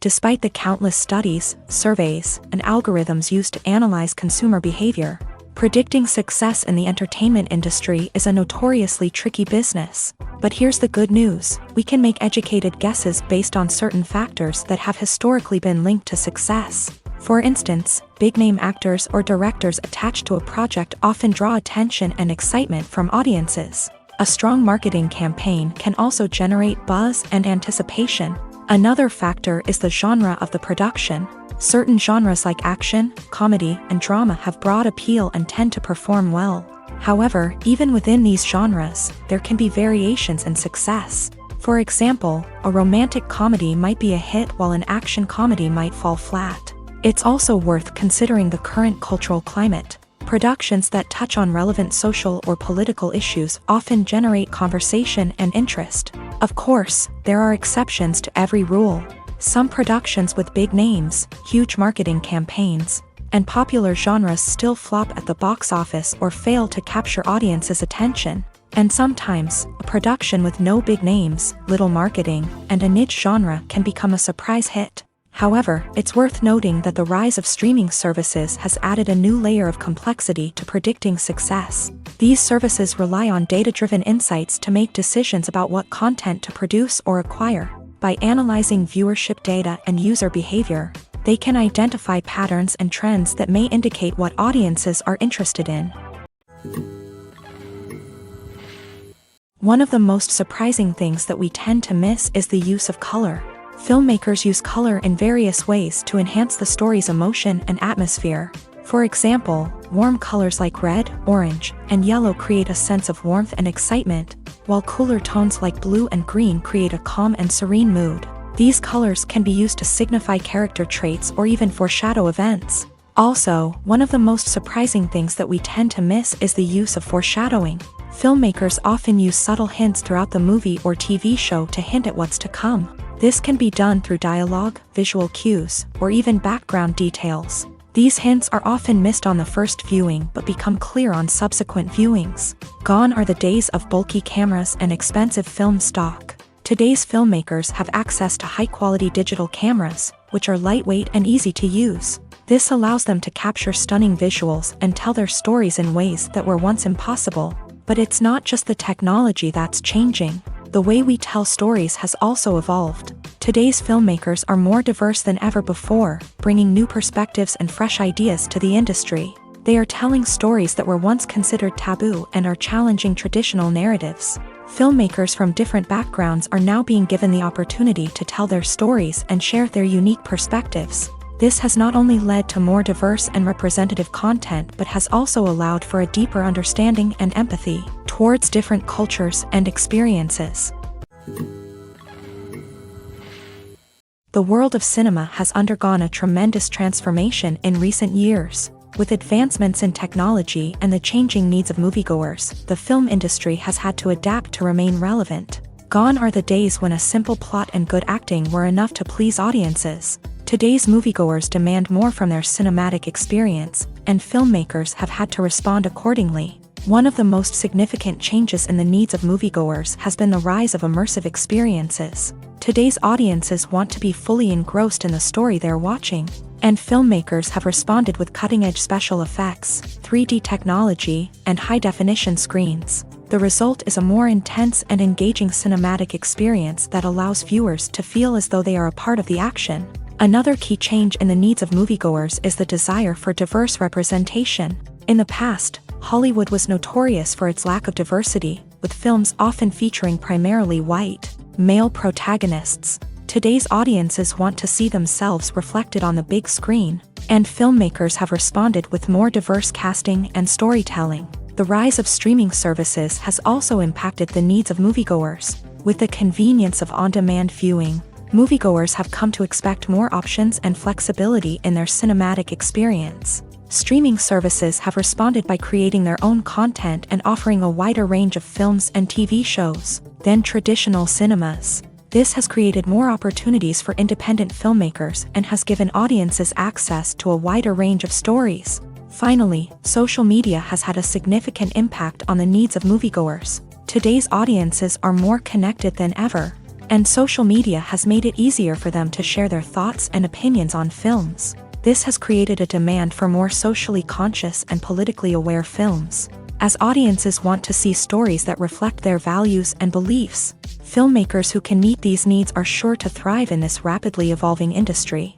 Despite the countless studies, surveys, and algorithms used to analyze consumer behavior, predicting success in the entertainment industry is a notoriously tricky business. But here's the good news: we can make educated guesses based on certain factors that have historically been linked to success. For instance, big-name actors or directors attached to a project often draw attention and excitement from audiences. A strong marketing campaign can also generate buzz and anticipation. Another factor is the genre of the production. Certain genres like action, comedy, and drama have broad appeal and tend to perform well. However, even within these genres, there can be variations in success. For example, a romantic comedy might be a hit while an action comedy might fall flat. It's also worth considering the current cultural climate. Productions that touch on relevant social or political issues often generate conversation and interest. Of course, there are exceptions to every rule. Some productions with big names, huge marketing campaigns, and popular genres still flop at the box office or fail to capture audiences' attention. And sometimes, a production with no big names, little marketing, and a niche genre can become a surprise hit. However, it's worth noting that the rise of streaming services has added a new layer of complexity to predicting success. These services rely on data-driven insights to make decisions about what content to produce or acquire. By analyzing viewership data and user behavior, they can identify patterns and trends that may indicate what audiences are interested in. One of the most surprising things that we tend to miss is the use of color. Filmmakers use color in various ways to enhance the story's emotion and atmosphere. For example, warm colors like red, orange, and yellow create a sense of warmth and excitement, while cooler tones like blue and green create a calm and serene mood. These colors can be used to signify character traits or even foreshadow events. Also, one of the most surprising things that we tend to miss is the use of foreshadowing. Filmmakers often use subtle hints throughout the movie or TV show to hint at what's to come. This can be done through dialogue, visual cues, or even background details. These hints are often missed on the first viewing but become clear on subsequent viewings. Gone are the days of bulky cameras and expensive film stock. Today's filmmakers have access to high-quality digital cameras, which are lightweight and easy to use. This allows them to capture stunning visuals and tell their stories in ways that were once impossible. But it's not just the technology that's changing. The way we tell stories has also evolved. Today's filmmakers are more diverse than ever before, bringing new perspectives and fresh ideas to the industry. They are telling stories that were once considered taboo and are challenging traditional narratives. Filmmakers from different backgrounds are now being given the opportunity to tell their stories and share their unique perspectives. This has not only led to more diverse and representative content but has also allowed for a deeper understanding and empathy towards different cultures and experiences. The world of cinema has undergone a tremendous transformation in recent years. With advancements in technology and the changing needs of moviegoers, the film industry has had to adapt to remain relevant. Gone are the days when a simple plot and good acting were enough to please audiences. Today's moviegoers demand more from their cinematic experience, and filmmakers have had to respond accordingly. One of the most significant changes in the needs of moviegoers has been the rise of immersive experiences. Today's audiences want to be fully engrossed in the story they're watching, and filmmakers have responded with cutting-edge special effects, 3D technology, and high-definition screens. The result is a more intense and engaging cinematic experience that allows viewers to feel as though they are a part of the action. Another key change in the needs of moviegoers is the desire for diverse representation. In the past, Hollywood was notorious for its lack of diversity, with films often featuring primarily white, male protagonists. Today's audiences want to see themselves reflected on the big screen, and filmmakers have responded with more diverse casting and storytelling. The rise of streaming services has also impacted the needs of moviegoers. With the convenience of on-demand viewing, moviegoers have come to expect more options and flexibility in their cinematic experience. Streaming services have responded by creating their own content and offering a wider range of films and TV shows than traditional cinemas. This has created more opportunities for independent filmmakers and has given audiences access to a wider range of stories. Finally, social media has had a significant impact on the needs of moviegoers. Today's audiences are more connected than ever, and social media has made it easier for them to share their thoughts and opinions on films. This has created a demand for more socially conscious and politically aware films. As audiences want to see stories that reflect their values and beliefs, filmmakers who can meet these needs are sure to thrive in this rapidly evolving industry.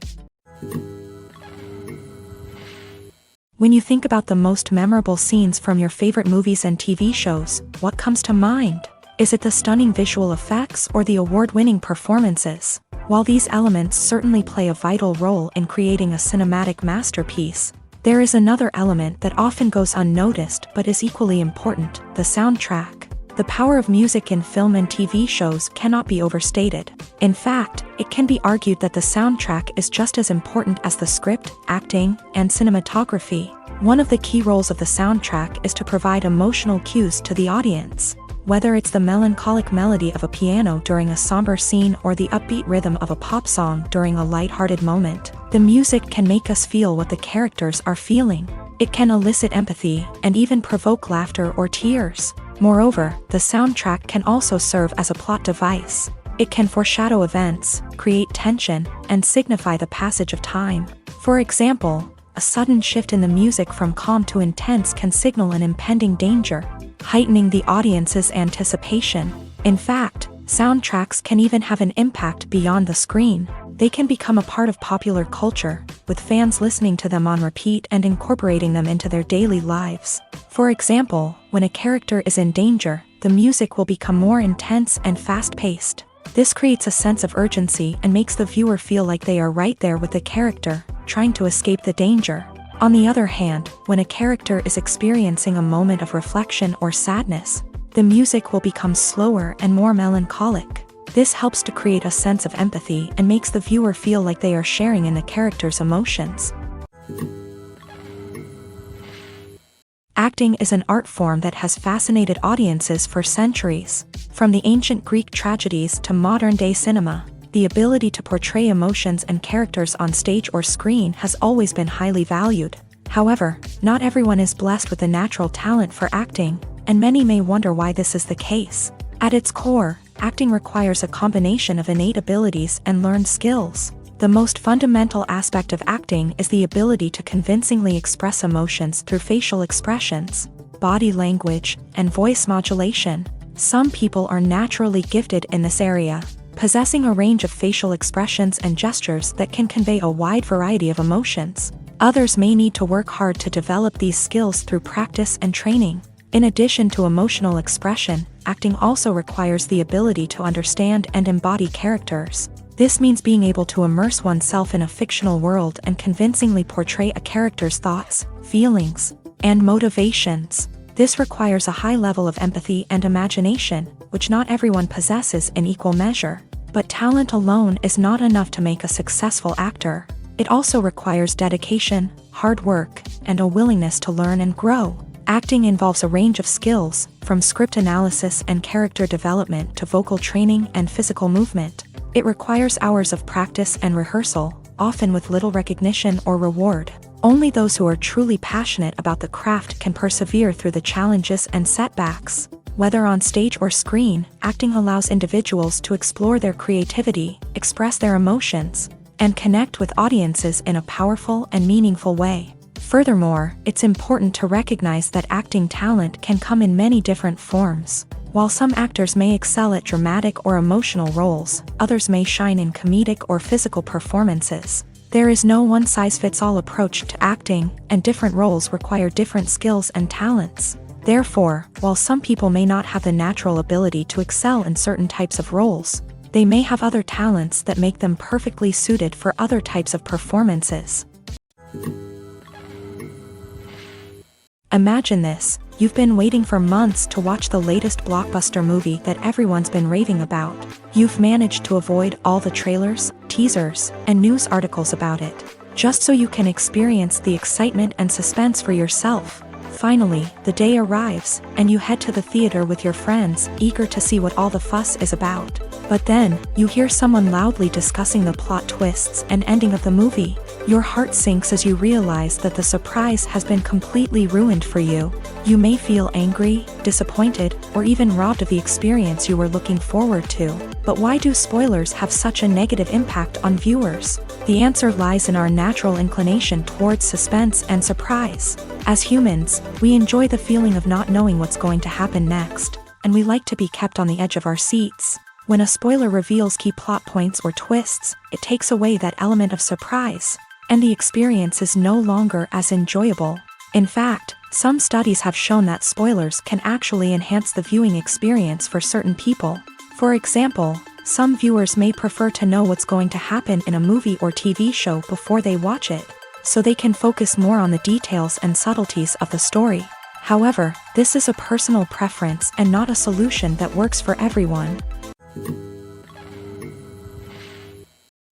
When you think about the most memorable scenes from your favorite movies and TV shows, what comes to mind? Is it the stunning visual effects or the award-winning performances? While these elements certainly play a vital role in creating a cinematic masterpiece, there is another element that often goes unnoticed but is equally important: the soundtrack. The power of music in film and TV shows cannot be overstated. In fact, it can be argued that the soundtrack is just as important as the script, acting, and cinematography. One of the key roles of the soundtrack is to provide emotional cues to the audience. Whether it's the melancholic melody of a piano during a somber scene or the upbeat rhythm of a pop song during a lighthearted moment, the music can make us feel what the characters are feeling. It can elicit empathy and even provoke laughter or tears. Moreover, the soundtrack can also serve as a plot device. It can foreshadow events, create tension, and signify the passage of time. For example, a sudden shift in the music from calm to intense can signal an impending danger, heightening the audience's anticipation. In fact, soundtracks can even have an impact beyond the screen. They can become a part of popular culture, with fans listening to them on repeat and incorporating them into their daily lives. For example, when a character is in danger, the music will become more intense and fast-paced. This creates a sense of urgency and makes the viewer feel like they are right there with the character, trying to escape the danger. On the other hand, when a character is experiencing a moment of reflection or sadness, the music will become slower and more melancholic. This helps to create a sense of empathy and makes the viewer feel like they are sharing in the character's emotions. Acting is an art form that has fascinated audiences for centuries. From the ancient Greek tragedies to modern-day cinema, the ability to portray emotions and characters on stage or screen has always been highly valued. However, not everyone is blessed with a natural talent for acting, and many may wonder why this is the case. At its core, acting requires a combination of innate abilities and learned skills. The most fundamental aspect of acting is the ability to convincingly express emotions through facial expressions, body language, and voice modulation. Some people are naturally gifted in this area, possessing a range of facial expressions and gestures that can convey a wide variety of emotions. Others may need to work hard to develop these skills through practice and training. In addition to emotional expression, acting also requires the ability to understand and embody characters. This means being able to immerse oneself in a fictional world and convincingly portray a character's thoughts, feelings, and motivations. This requires a high level of empathy and imagination, which not everyone possesses in equal measure. But talent alone is not enough to make a successful actor. It also requires dedication, hard work, and a willingness to learn and grow. Acting involves a range of skills, from script analysis and character development to vocal training and physical movement. It requires hours of practice and rehearsal, often with little recognition or reward. Only those who are truly passionate about the craft can persevere through the challenges and setbacks. Whether on stage or screen, acting allows individuals to explore their creativity, express their emotions, and connect with audiences in a powerful and meaningful way. Furthermore, it's important to recognize that acting talent can come in many different forms. While some actors may excel at dramatic or emotional roles, others may shine in comedic or physical performances. There is no one-size-fits-all approach to acting, and different roles require different skills and talents. Therefore, while some people may not have the natural ability to excel in certain types of roles, they may have other talents that make them perfectly suited for other types of performances. Imagine this: you've been waiting for months to watch the latest blockbuster movie that everyone's been raving about. You've managed to avoid all the trailers, teasers, and news articles about it, just so you can experience the excitement and suspense for yourself. Finally, the day arrives, and you head to the theater with your friends, eager to see what all the fuss is about. But then, you hear someone loudly discussing the plot twists and ending of the movie. Your heart sinks as you realize that the surprise has been completely ruined for you. You may feel angry, disappointed, or even robbed of the experience you were looking forward to. But why do spoilers have such a negative impact on viewers? The answer lies in our natural inclination towards suspense and surprise. As humans, we enjoy the feeling of not knowing what's going to happen next, and we like to be kept on the edge of our seats. When a spoiler reveals key plot points or twists, it takes away that element of surprise, and the experience is no longer as enjoyable. In fact, some studies have shown that spoilers can actually enhance the viewing experience for certain people. For example, some viewers may prefer to know what's going to happen in a movie or TV show before they watch it, so they can focus more on the details and subtleties of the story. However, this is a personal preference and not a solution that works for everyone.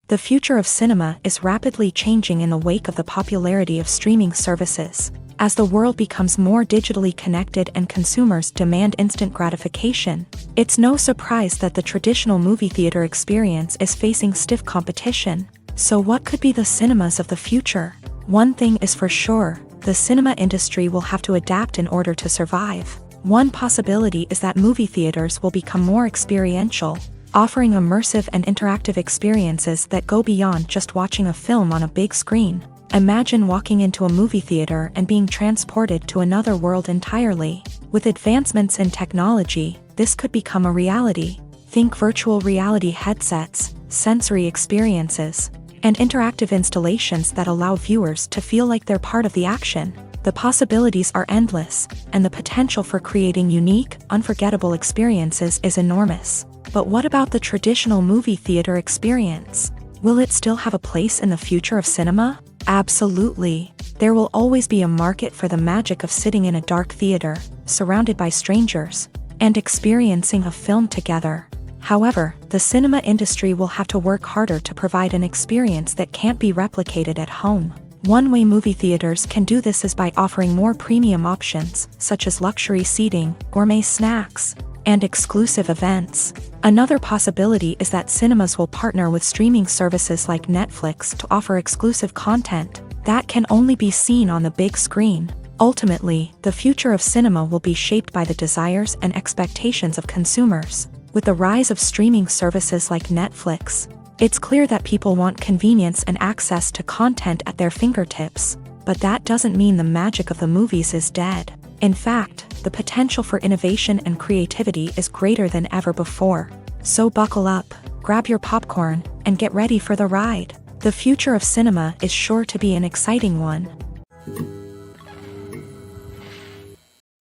The future of cinema is rapidly changing in the wake of the popularity of streaming services. As the world becomes more digitally connected and consumers demand instant gratification, it's no surprise that the traditional movie theater experience is facing stiff competition. So what could be the cinemas of the future? One thing is for sure: the cinema industry will have to adapt in order to survive. One possibility is that movie theaters will become more experiential, offering immersive and interactive experiences that go beyond just watching a film on a big screen. Imagine walking into a movie theater and being transported to another world entirely. With advancements in technology, this could become a reality. Think virtual reality headsets, sensory experiences, and interactive installations that allow viewers to feel like they're part of the action. The possibilities are endless, and the potential for creating unique, unforgettable experiences is enormous. But what about the traditional movie theater experience? Will it still have a place in the future of cinema? Absolutely. There will always be a market for the magic of sitting in a dark theater, surrounded by strangers, and experiencing a film together. However, the cinema industry will have to work harder to provide an experience that can't be replicated at home. One way movie theaters can do this is by offering more premium options, such as luxury seating, gourmet snacks, and exclusive events. Another possibility is that cinemas will partner with streaming services like Netflix to offer exclusive content that can only be seen on the big screen. Ultimately, the future of cinema will be shaped by the desires and expectations of consumers. With the rise of streaming services like Netflix, it's clear that people want convenience and access to content at their fingertips. But that doesn't mean the magic of the movies is dead. In fact, the potential for innovation and creativity is greater than ever before. So buckle up, grab your popcorn, and get ready for the ride. The future of cinema is sure to be an exciting one.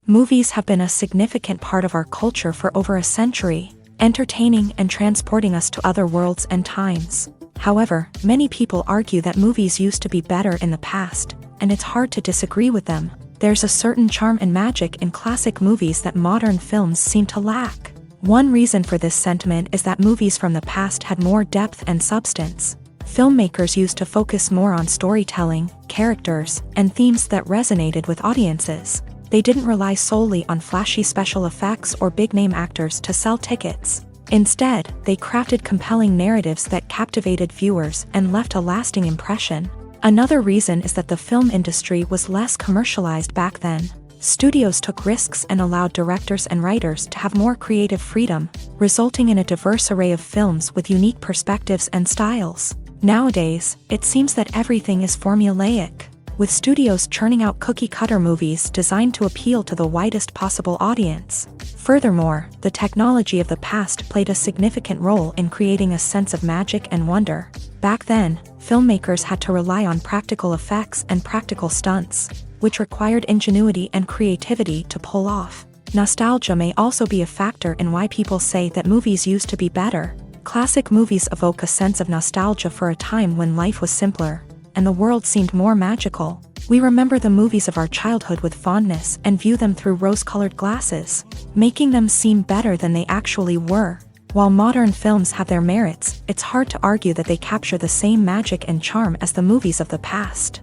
Movies have been a significant part of our culture for over a century, entertaining and transporting us to other worlds and times. However, many people argue that movies used to be better in the past, and it's hard to disagree with them. There's a certain charm and magic in classic movies that modern films seem to lack. One reason for this sentiment is that movies from the past had more depth and substance. Filmmakers used to focus more on storytelling, characters, and themes that resonated with audiences. They didn't rely solely on flashy special effects or big-name actors to sell tickets. Instead, they crafted compelling narratives that captivated viewers and left a lasting impression. Another reason is that the film industry was less commercialized back then. Studios took risks and allowed directors and writers to have more creative freedom, resulting in a diverse array of films with unique perspectives and styles. Nowadays, it seems that everything is formulaic, with studios churning out cookie-cutter movies designed to appeal to the widest possible audience. Furthermore, the technology of the past played a significant role in creating a sense of magic and wonder. Back then, filmmakers had to rely on practical effects and practical stunts, which required ingenuity and creativity to pull off. Nostalgia may also be a factor in why people say that movies used to be better. Classic movies evoke a sense of nostalgia for a time when life was simpler, and the world seemed more magical. We remember the movies of our childhood with fondness and view them through rose-colored glasses, making them seem better than they actually were. While modern films have their merits, it's hard to argue that they capture the same magic and charm as the movies of the past.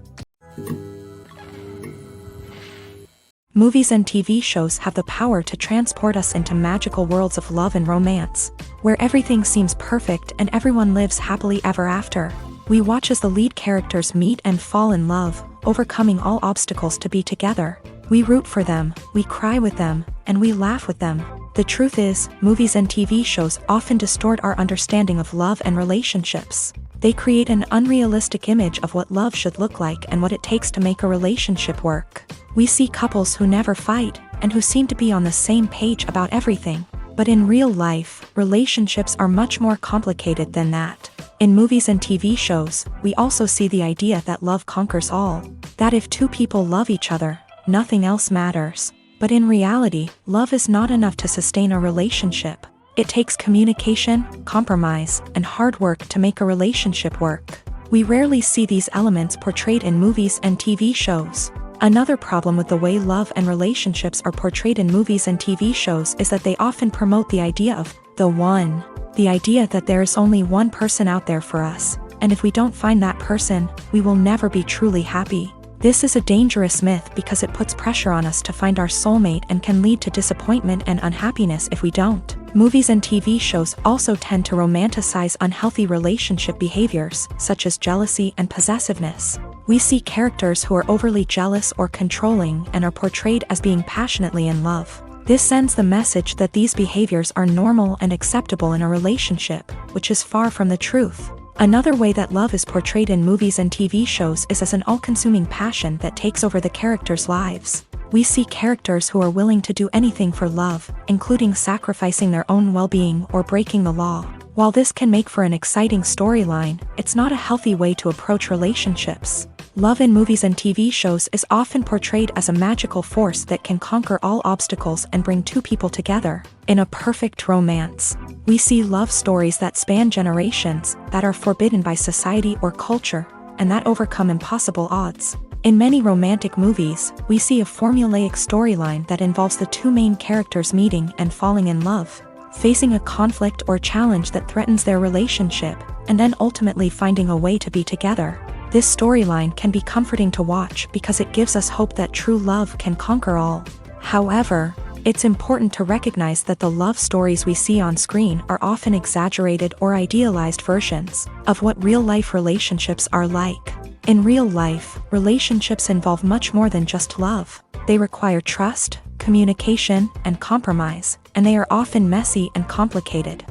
Movies and TV shows have the power to transport us into magical worlds of love and romance, where everything seems perfect and everyone lives happily ever after. We watch as the lead characters meet and fall in love, overcoming all obstacles to be together. We root for them, we cry with them, and we laugh with them. The truth is, movies and TV shows often distort our understanding of love and relationships. They create an unrealistic image of what love should look like and what it takes to make a relationship work. We see couples who never fight, and who seem to be on the same page about everything. But in real life, relationships are much more complicated than that. In movies and TV shows, we also see the idea that love conquers all. That if two people love each other, nothing else matters. But in reality, love is not enough to sustain a relationship. It takes communication, compromise, and hard work to make a relationship work. We rarely see these elements portrayed in movies and TV shows. Another problem with the way love and relationships are portrayed in movies and TV shows is that they often promote the idea of the one. The idea that there is only one person out there for us, and if we don't find that person, we will never be truly happy. This is a dangerous myth because it puts pressure on us to find our soulmate and can lead to disappointment and unhappiness if we don't. Movies and TV shows also tend to romanticize unhealthy relationship behaviors, such as jealousy and possessiveness. We see characters who are overly jealous or controlling and are portrayed as being passionately in love. This sends the message that these behaviors are normal and acceptable in a relationship, which is far from the truth. Another way that love is portrayed in movies and TV shows is as an all-consuming passion that takes over the characters' lives. We see characters who are willing to do anything for love, including sacrificing their own well-being or breaking the law. While this can make for an exciting storyline, it's not a healthy way to approach relationships. Love in movies and TV shows is often portrayed as a magical force that can conquer all obstacles and bring two people together. In a perfect romance, we see love stories that span generations, that are forbidden by society or culture, and that overcome impossible odds. In many romantic movies, we see a formulaic storyline that involves the two main characters meeting and falling in love, facing a conflict or challenge that threatens their relationship, and then ultimately finding a way to be together. This storyline can be comforting to watch because it gives us hope that true love can conquer all. However, it's important to recognize that the love stories we see on screen are often exaggerated or idealized versions of what real-life relationships are like. In real life, relationships involve much more than just love. They require trust, communication, and compromise, and they are often messy and complicated.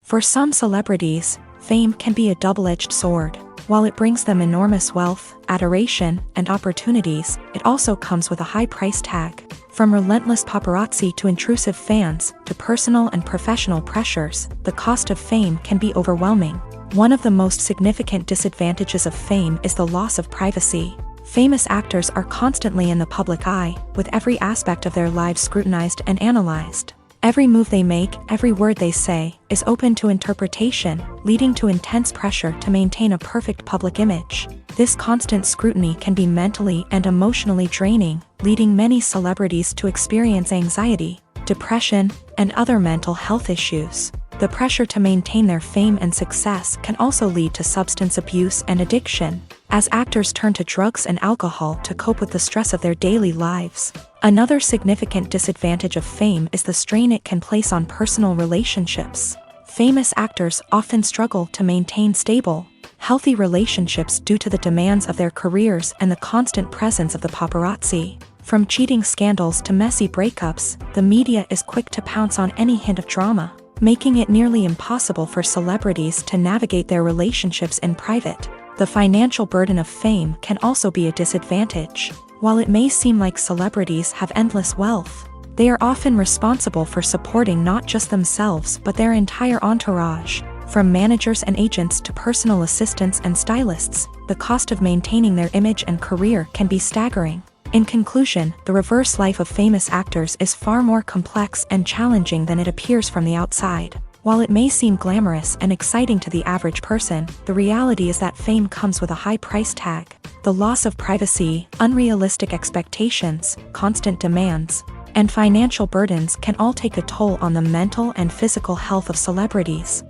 For some celebrities, fame can be a double-edged sword. While it brings them enormous wealth, adoration, and opportunities, it also comes with a high price tag. From relentless paparazzi to intrusive fans, to personal and professional pressures, the cost of fame can be overwhelming. One of the most significant disadvantages of fame is the loss of privacy. Famous actors are constantly in the public eye, with every aspect of their lives scrutinized and analyzed. Every move they make, every word they say, is open to interpretation, leading to intense pressure to maintain a perfect public image. This constant scrutiny can be mentally and emotionally draining, leading many celebrities to experience anxiety, depression, and other mental health issues. The pressure to maintain their fame and success can also lead to substance abuse and addiction, as actors turn to drugs and alcohol to cope with the stress of their daily lives. Another significant disadvantage of fame is the strain it can place on personal relationships. Famous actors often struggle to maintain stable, healthy relationships due to the demands of their careers and the constant presence of the paparazzi. From cheating scandals to messy breakups, the media is quick to pounce on any hint of drama, making it nearly impossible for celebrities to navigate their relationships in private. The financial burden of fame can also be a disadvantage. While it may seem like celebrities have endless wealth, they are often responsible for supporting not just themselves but their entire entourage. From managers and agents to personal assistants and stylists, the cost of maintaining their image and career can be staggering. In conclusion, the reverse life of famous actors is far more complex and challenging than it appears from the outside. While it may seem glamorous and exciting to the average person, the reality is that fame comes with a high price tag. The loss of privacy, unrealistic expectations, constant demands, and financial burdens can all take a toll on the mental and physical health of celebrities.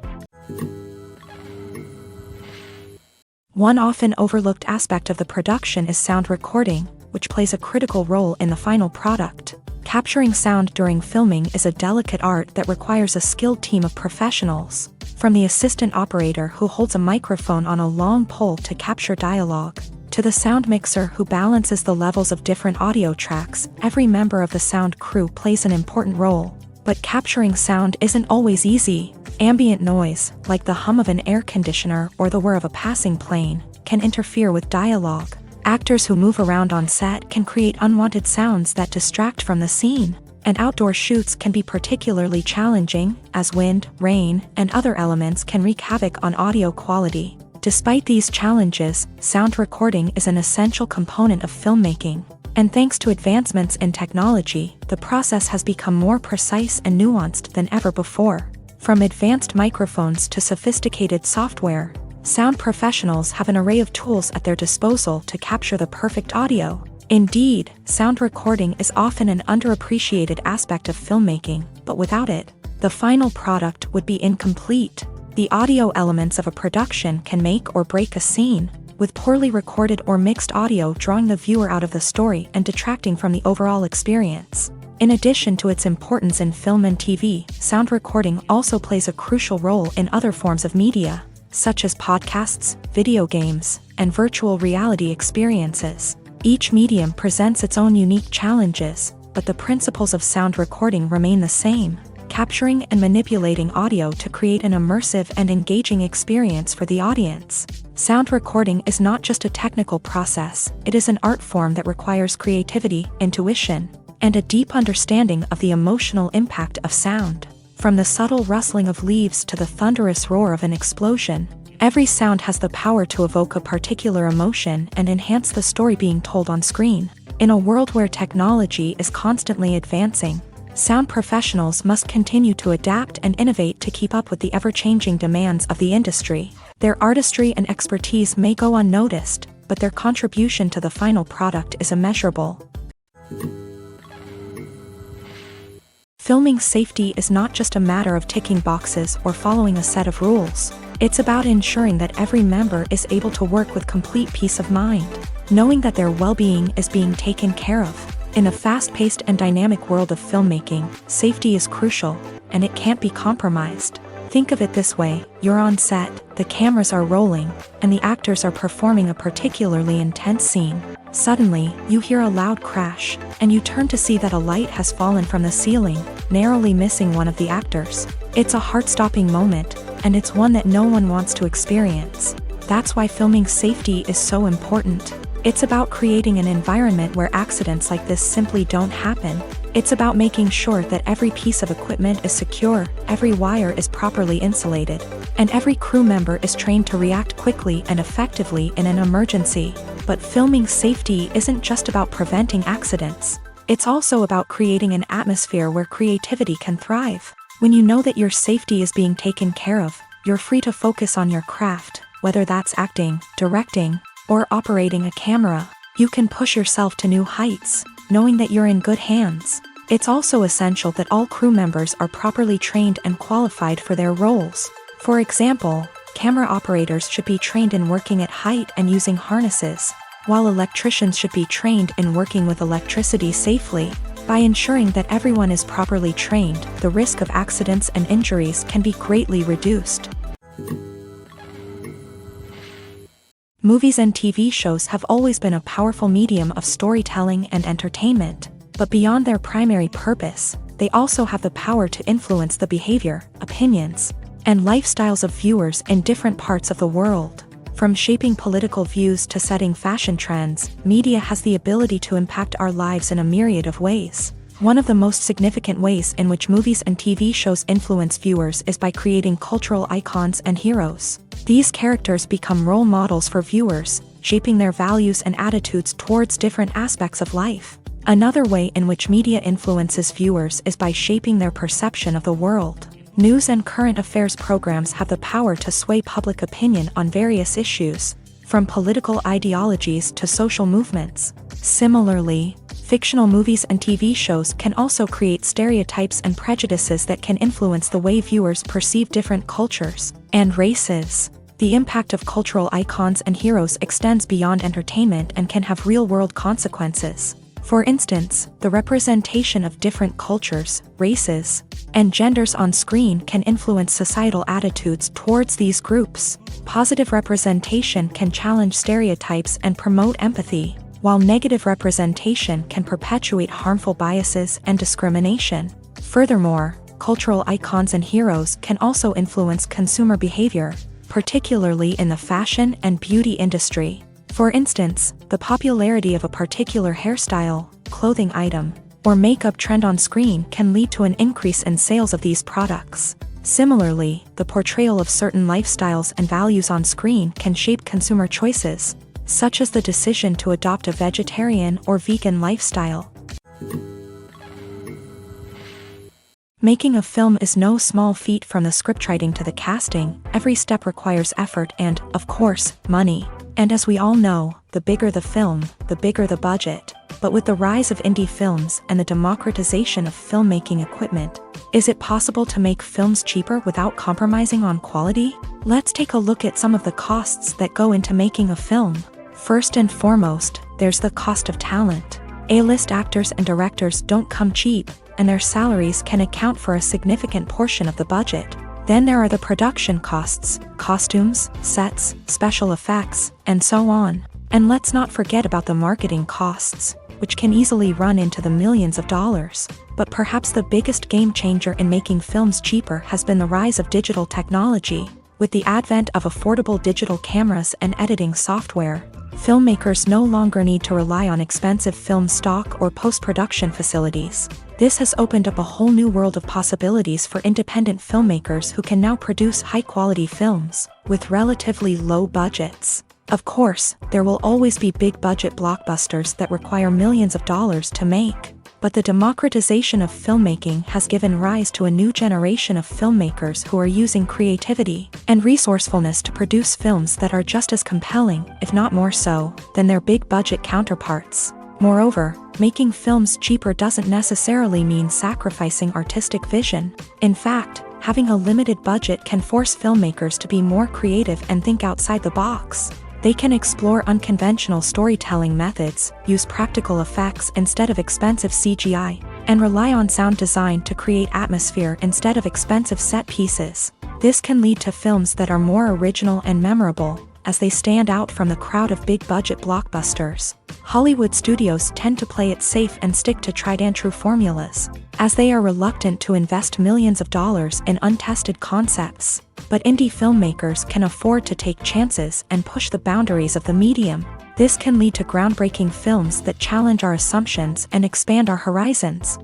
One often overlooked aspect of the production is sound recording, which plays a critical role in the final product. Capturing sound during filming is a delicate art that requires a skilled team of professionals. From the assistant operator who holds a microphone on a long pole to capture dialogue, to the sound mixer who balances the levels of different audio tracks, every member of the sound crew plays an important role. But capturing sound isn't always easy. Ambient noise, like the hum of an air conditioner or the whir of a passing plane, can interfere with dialogue. Actors who move around on set can create unwanted sounds that distract from the scene, and outdoor shoots can be particularly challenging, as wind, rain, and other elements can wreak havoc on audio quality. Despite these challenges, sound recording is an essential component of filmmaking, and thanks to advancements in technology, the process has become more precise and nuanced than ever before. From advanced microphones to sophisticated software, sound professionals have an array of tools at their disposal to capture the perfect audio. Indeed, sound recording is often an underappreciated aspect of filmmaking, but without it, the final product would be incomplete. The audio elements of a production can make or break a scene, with poorly recorded or mixed audio drawing the viewer out of the story and detracting from the overall experience. In addition to its importance in film and TV, sound recording also plays a crucial role in other forms of media, such as podcasts, video games, and virtual reality experiences. Each medium presents its own unique challenges, but the principles of sound recording remain the same, capturing and manipulating audio to create an immersive and engaging experience for the audience. Sound recording is not just a technical process, it is an art form that requires creativity, intuition, and a deep understanding of the emotional impact of sound. From the subtle rustling of leaves to the thunderous roar of an explosion, every sound has the power to evoke a particular emotion and enhance the story being told on screen. In a world where technology is constantly advancing, sound professionals must continue to adapt and innovate to keep up with the ever-changing demands of the industry. Their artistry and expertise may go unnoticed, but their contribution to the final product is immeasurable. Filming safety is not just a matter of ticking boxes or following a set of rules. It's about ensuring that every member is able to work with complete peace of mind, knowing that their well-being is being taken care of. In a fast-paced and dynamic world of filmmaking, safety is crucial, and it can't be compromised. Think of it this way: you're on set, the cameras are rolling, and the actors are performing a particularly intense scene. Suddenly, you hear a loud crash, and you turn to see that a light has fallen from the ceiling, narrowly missing one of the actors. It's a heart-stopping moment, and it's one that no one wants to experience. That's why filming safety is so important. It's about creating an environment where accidents like this simply don't happen. It's about making sure that every piece of equipment is secure, every wire is properly insulated, and every crew member is trained to react quickly and effectively in an emergency. But filming safety isn't just about preventing accidents. It's also about creating an atmosphere where creativity can thrive. When you know that your safety is being taken care of, you're free to focus on your craft, whether that's acting, directing, or operating a camera. You can push yourself to new heights, knowing that you're in good hands. It's also essential that all crew members are properly trained and qualified for their roles. For example, camera operators should be trained in working at height and using harnesses, while electricians should be trained in working with electricity safely. By ensuring that everyone is properly trained, the risk of accidents and injuries can be greatly reduced. Movies and TV shows have always been a powerful medium of storytelling and entertainment, but beyond their primary purpose, they also have the power to influence the behavior, opinions, and lifestyles of viewers in different parts of the world. From shaping political views to setting fashion trends, media has the ability to impact our lives in a myriad of ways. One of the most significant ways in which movies and TV shows influence viewers is by creating cultural icons and heroes. These characters become role models for viewers, shaping their values and attitudes towards different aspects of life. Another way in which media influences viewers is by shaping their perception of the world. News and current affairs programs have the power to sway public opinion on various issues, from political ideologies to social movements. Similarly, fictional movies and TV shows can also create stereotypes and prejudices that can influence the way viewers perceive different cultures and races. The impact of cultural icons and heroes extends beyond entertainment and can have real-world consequences. For instance, the representation of different cultures, races, and genders on screen can influence societal attitudes towards these groups. Positive representation can challenge stereotypes and promote empathy, while negative representation can perpetuate harmful biases and discrimination. Furthermore, cultural icons and heroes can also influence consumer behavior, particularly in the fashion and beauty industry. For instance, the popularity of a particular hairstyle, clothing item, or makeup trend on screen can lead to an increase in sales of these products. Similarly, the portrayal of certain lifestyles and values on screen can shape consumer choices, such as the decision to adopt a vegetarian or vegan lifestyle. Making a film is no small feat. From the scriptwriting to the casting, every step requires effort and, of course, money. And as we all know, the bigger the film, the bigger the budget. But with the rise of indie films and the democratization of filmmaking equipment, is it possible to make films cheaper without compromising on quality? Let's take a look at some of the costs that go into making a film. First and foremost, there's the cost of talent. A-list actors and directors don't come cheap, and their salaries can account for a significant portion of the budget. Then there are the production costs, costumes, sets, special effects, and so on. And let's not forget about the marketing costs, which can easily run into the millions of dollars. But perhaps the biggest game changer in making films cheaper has been the rise of digital technology. With the advent of affordable digital cameras and editing software, filmmakers no longer need to rely on expensive film stock or post-production facilities. This has opened up a whole new world of possibilities for independent filmmakers who can now produce high-quality films with relatively low budgets. Of course, there will always be big-budget blockbusters that require millions of dollars to make. But the democratization of filmmaking has given rise to a new generation of filmmakers who are using creativity and resourcefulness to produce films that are just as compelling, if not more so, than their big-budget counterparts. Moreover, making films cheaper doesn't necessarily mean sacrificing artistic vision. In fact, having a limited budget can force filmmakers to be more creative and think outside the box. They can explore unconventional storytelling methods, use practical effects instead of expensive CGI, and rely on sound design to create atmosphere instead of expensive set pieces. This can lead to films that are more original and memorable, as they stand out from the crowd of big-budget blockbusters. Hollywood studios tend to play it safe and stick to tried-and-true formulas, as they are reluctant to invest millions of dollars in untested concepts. But indie filmmakers can afford to take chances and push the boundaries of the medium. This can lead to groundbreaking films that challenge our assumptions and expand our horizons.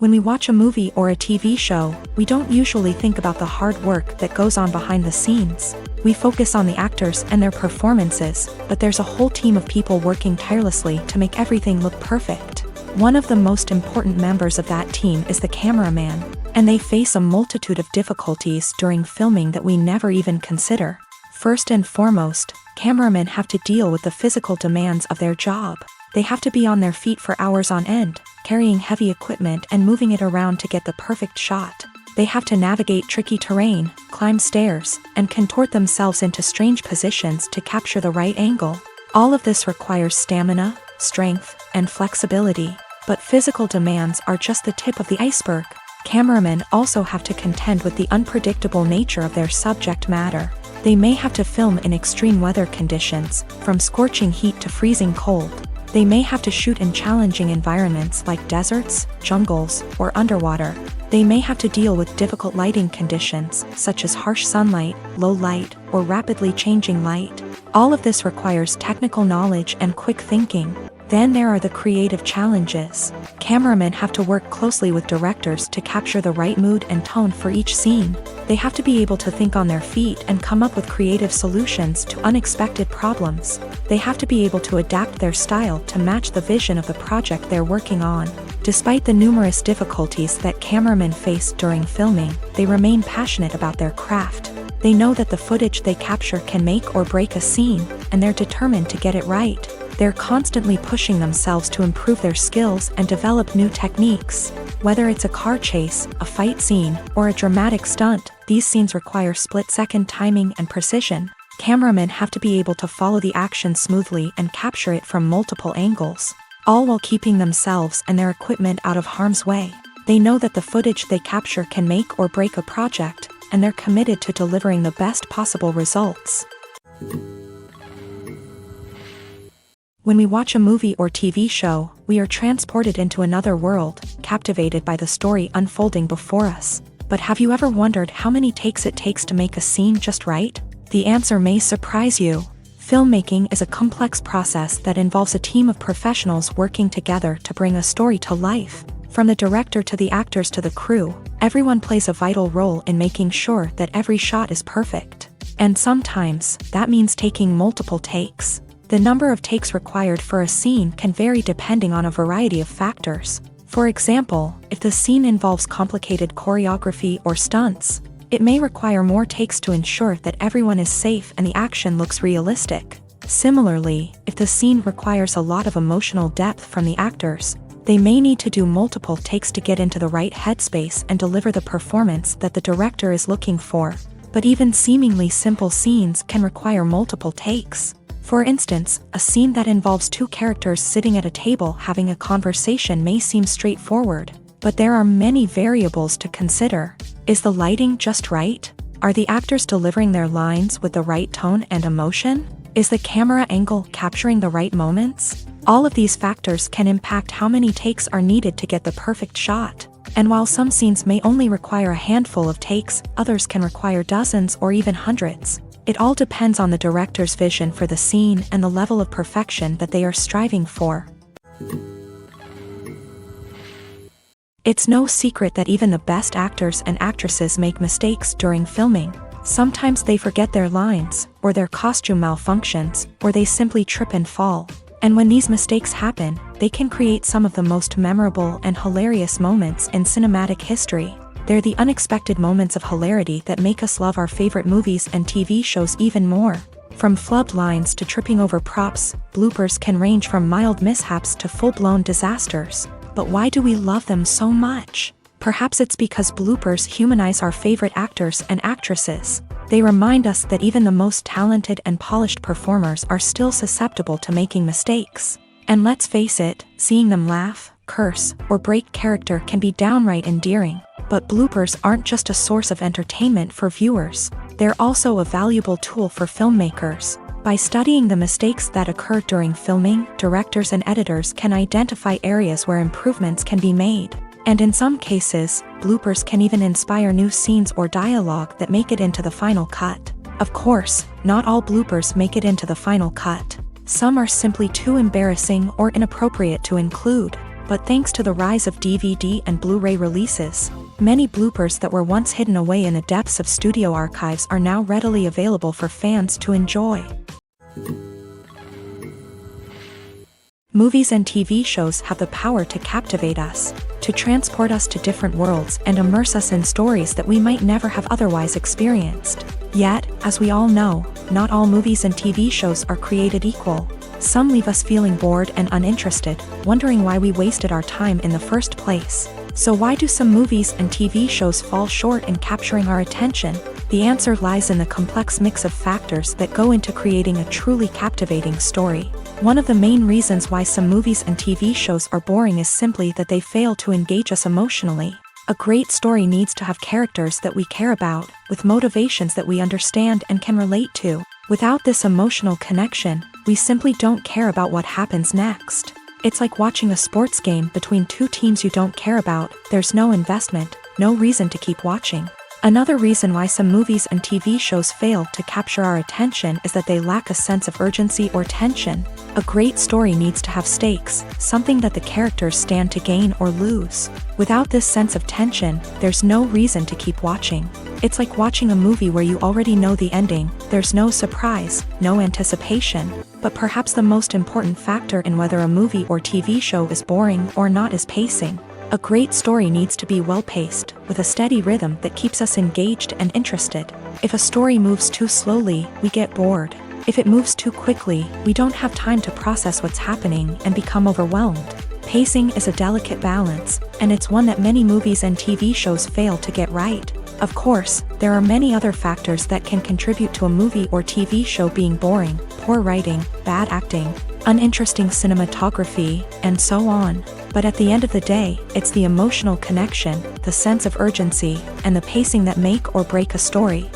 When we watch a movie or a TV show, we don't usually think about the hard work that goes on behind the scenes. We focus on the actors and their performances, but there's a whole team of people working tirelessly to make everything look perfect. One of the most important members of that team is the cameraman, and they face a multitude of difficulties during filming that we never even consider. First and foremost, cameramen have to deal with the physical demands of their job. They have to be on their feet for hours on end, carrying heavy equipment and moving it around to get the perfect shot. They have to navigate tricky terrain, climb stairs, and contort themselves into strange positions to capture the right angle. All of this requires stamina, strength, and flexibility. But physical demands are just the tip of the iceberg. Cameramen also have to contend with the unpredictable nature of their subject matter. They may have to film in extreme weather conditions, from scorching heat to freezing cold. They may have to shoot in challenging environments like deserts, jungles, or underwater. They may have to deal with difficult lighting conditions, such as harsh sunlight, low light, or rapidly changing light. All of this requires technical knowledge and quick thinking. Then there are the creative challenges. Cameramen have to work closely with directors to capture the right mood and tone for each scene. They have to be able to think on their feet and come up with creative solutions to unexpected problems. They have to be able to adapt their style to match the vision of the project they're working on. Despite the numerous difficulties that cameramen face during filming, they remain passionate about their craft. They know that the footage they capture can make or break a scene, and they're determined to get it right. They're constantly pushing themselves to improve their skills and develop new techniques. Whether it's a car chase, a fight scene, or a dramatic stunt, these scenes require split-second timing and precision. Cameramen have to be able to follow the action smoothly and capture it from multiple angles, all while keeping themselves and their equipment out of harm's way. They know that the footage they capture can make or break a project, and they're committed to delivering the best possible results. When we watch a movie or TV show, we are transported into another world, captivated by the story unfolding before us. But have you ever wondered how many takes it takes to make a scene just right? The answer may surprise you. Filmmaking is a complex process that involves a team of professionals working together to bring a story to life. From the director to the actors to the crew, everyone plays a vital role in making sure that every shot is perfect. And sometimes, that means taking multiple takes. The number of takes required for a scene can vary depending on a variety of factors. For example, if the scene involves complicated choreography or stunts, it may require more takes to ensure that everyone is safe and the action looks realistic. Similarly, if the scene requires a lot of emotional depth from the actors, they may need to do multiple takes to get into the right headspace and deliver the performance that the director is looking for. But even seemingly simple scenes can require multiple takes. For instance, a scene that involves two characters sitting at a table having a conversation may seem straightforward, but there are many variables to consider. Is the lighting just right? Are the actors delivering their lines with the right tone and emotion? Is the camera angle capturing the right moments? All of these factors can impact how many takes are needed to get the perfect shot. And while some scenes may only require a handful of takes, others can require dozens or even hundreds. It all depends on the director's vision for the scene and the level of perfection that they are striving for. It's no secret that even the best actors and actresses make mistakes during filming. Sometimes they forget their lines, or their costume malfunctions, or they simply trip and fall. And when these mistakes happen, they can create some of the most memorable and hilarious moments in cinematic history. They're the unexpected moments of hilarity that make us love our favorite movies and TV shows even more. From flubbed lines to tripping over props, bloopers can range from mild mishaps to full-blown disasters. But why do we love them so much? Perhaps it's because bloopers humanize our favorite actors and actresses. They remind us that even the most talented and polished performers are still susceptible to making mistakes. And let's face it, seeing them laugh, curse, or break character can be downright endearing. But bloopers aren't just a source of entertainment for viewers. They're also a valuable tool for filmmakers. By studying the mistakes that occur during filming, directors and editors can identify areas where improvements can be made. And in some cases, bloopers can even inspire new scenes or dialogue that make it into the final cut. Of course, not all bloopers make it into the final cut. Some are simply too embarrassing or inappropriate to include. But thanks to the rise of DVD and Blu-ray releases, many bloopers that were once hidden away in the depths of studio archives are now readily available for fans to enjoy. Movies and TV shows have the power to captivate us, to transport us to different worlds and immerse us in stories that we might never have otherwise experienced. Yet, as we all know, not all movies and TV shows are created equal. Some leave us feeling bored and uninterested, wondering why we wasted our time in the first place. So why do some movies and TV shows fall short in capturing our attention? The answer lies in the complex mix of factors that go into creating a truly captivating story. One of the main reasons why some movies and TV shows are boring is simply that they fail to engage us emotionally. A great story needs to have characters that we care about, with motivations that we understand and can relate to. Without this emotional connection, we simply don't care about what happens next. It's like watching a sports game between two teams you don't care about. There's no investment, no reason to keep watching. Another reason why some movies and TV shows fail to capture our attention is that they lack a sense of urgency or tension. A great story needs to have stakes, something that the characters stand to gain or lose. Without this sense of tension, there's no reason to keep watching. It's like watching a movie where you already know the ending. There's no surprise, no anticipation. But perhaps the most important factor in whether a movie or TV show is boring or not is pacing. A great story needs to be well-paced, with a steady rhythm that keeps us engaged and interested. If a story moves too slowly, we get bored. If it moves too quickly, we don't have time to process what's happening and become overwhelmed. Pacing is a delicate balance, and it's one that many movies and TV shows fail to get right. Of course, there are many other factors that can contribute to a movie or TV show being boring: poor writing, bad acting, uninteresting cinematography, and so on. But at the end of the day, it's the emotional connection, the sense of urgency, and the pacing that make or break a story.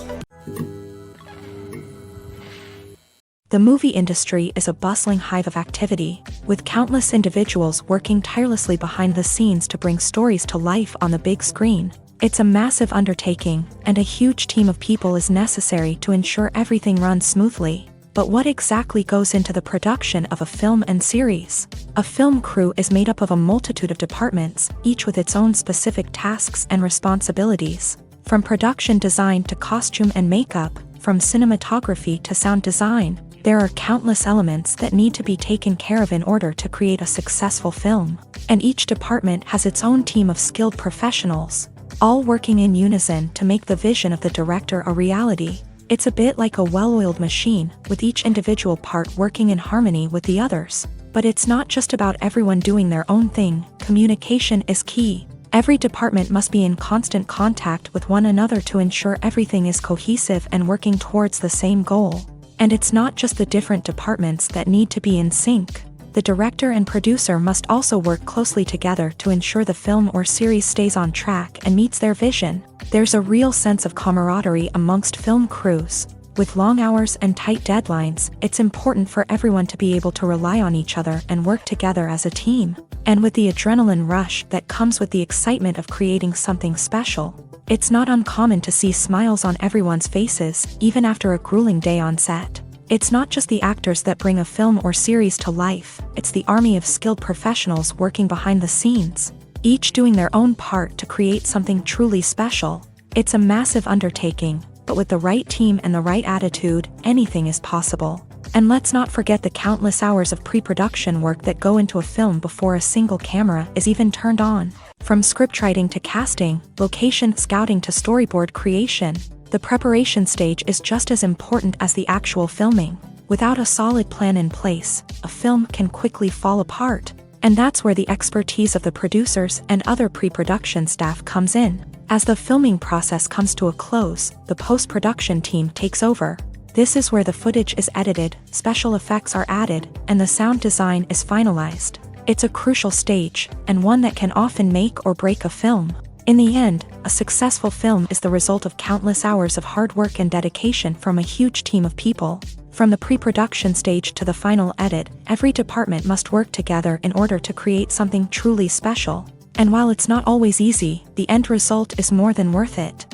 The movie industry is a bustling hive of activity, with countless individuals working tirelessly behind the scenes to bring stories to life on the big screen. It's a massive undertaking, and a huge team of people is necessary to ensure everything runs smoothly. But what exactly goes into the production of a film and series? A film crew is made up of a multitude of departments, each with its own specific tasks and responsibilities. From production design to costume and makeup, from cinematography to sound design, there are countless elements that need to be taken care of in order to create a successful film. And each department has its own team of skilled professionals, all working in unison to make the vision of the director a reality. It's a bit like a well-oiled machine, with each individual part working in harmony with the others. But it's not just about everyone doing their own thing. Communication is key. Every department must be in constant contact with one another to ensure everything is cohesive and working towards the same goal. And it's not just the different departments that need to be in sync. The director and producer must also work closely together to ensure the film or series stays on track and meets their vision. There's a real sense of camaraderie amongst film crews. With long hours and tight deadlines, it's important for everyone to be able to rely on each other and work together as a team. And with the adrenaline rush that comes with the excitement of creating something special, it's not uncommon to see smiles on everyone's faces, even after a grueling day on set. It's not just the actors that bring a film or series to life, it's the army of skilled professionals working behind the scenes, each doing their own part to create something truly special. It's a massive undertaking, but with the right team and the right attitude, anything is possible. And let's not forget the countless hours of pre-production work that go into a film before a single camera is even turned on. From scriptwriting to casting, location scouting to storyboard creation, the preparation stage is just as important as the actual filming. Without a solid plan in place, a film can quickly fall apart. And that's where the expertise of the producers and other pre-production staff comes in. As the filming process comes to a close, the post-production team takes over. This is where the footage is edited, special effects are added, and the sound design is finalized. It's a crucial stage, and one that can often make or break a film. In the end, a successful film is the result of countless hours of hard work and dedication from a huge team of people. From the pre-production stage to the final edit, every department must work together in order to create something truly special. And while it's not always easy, the end result is more than worth it.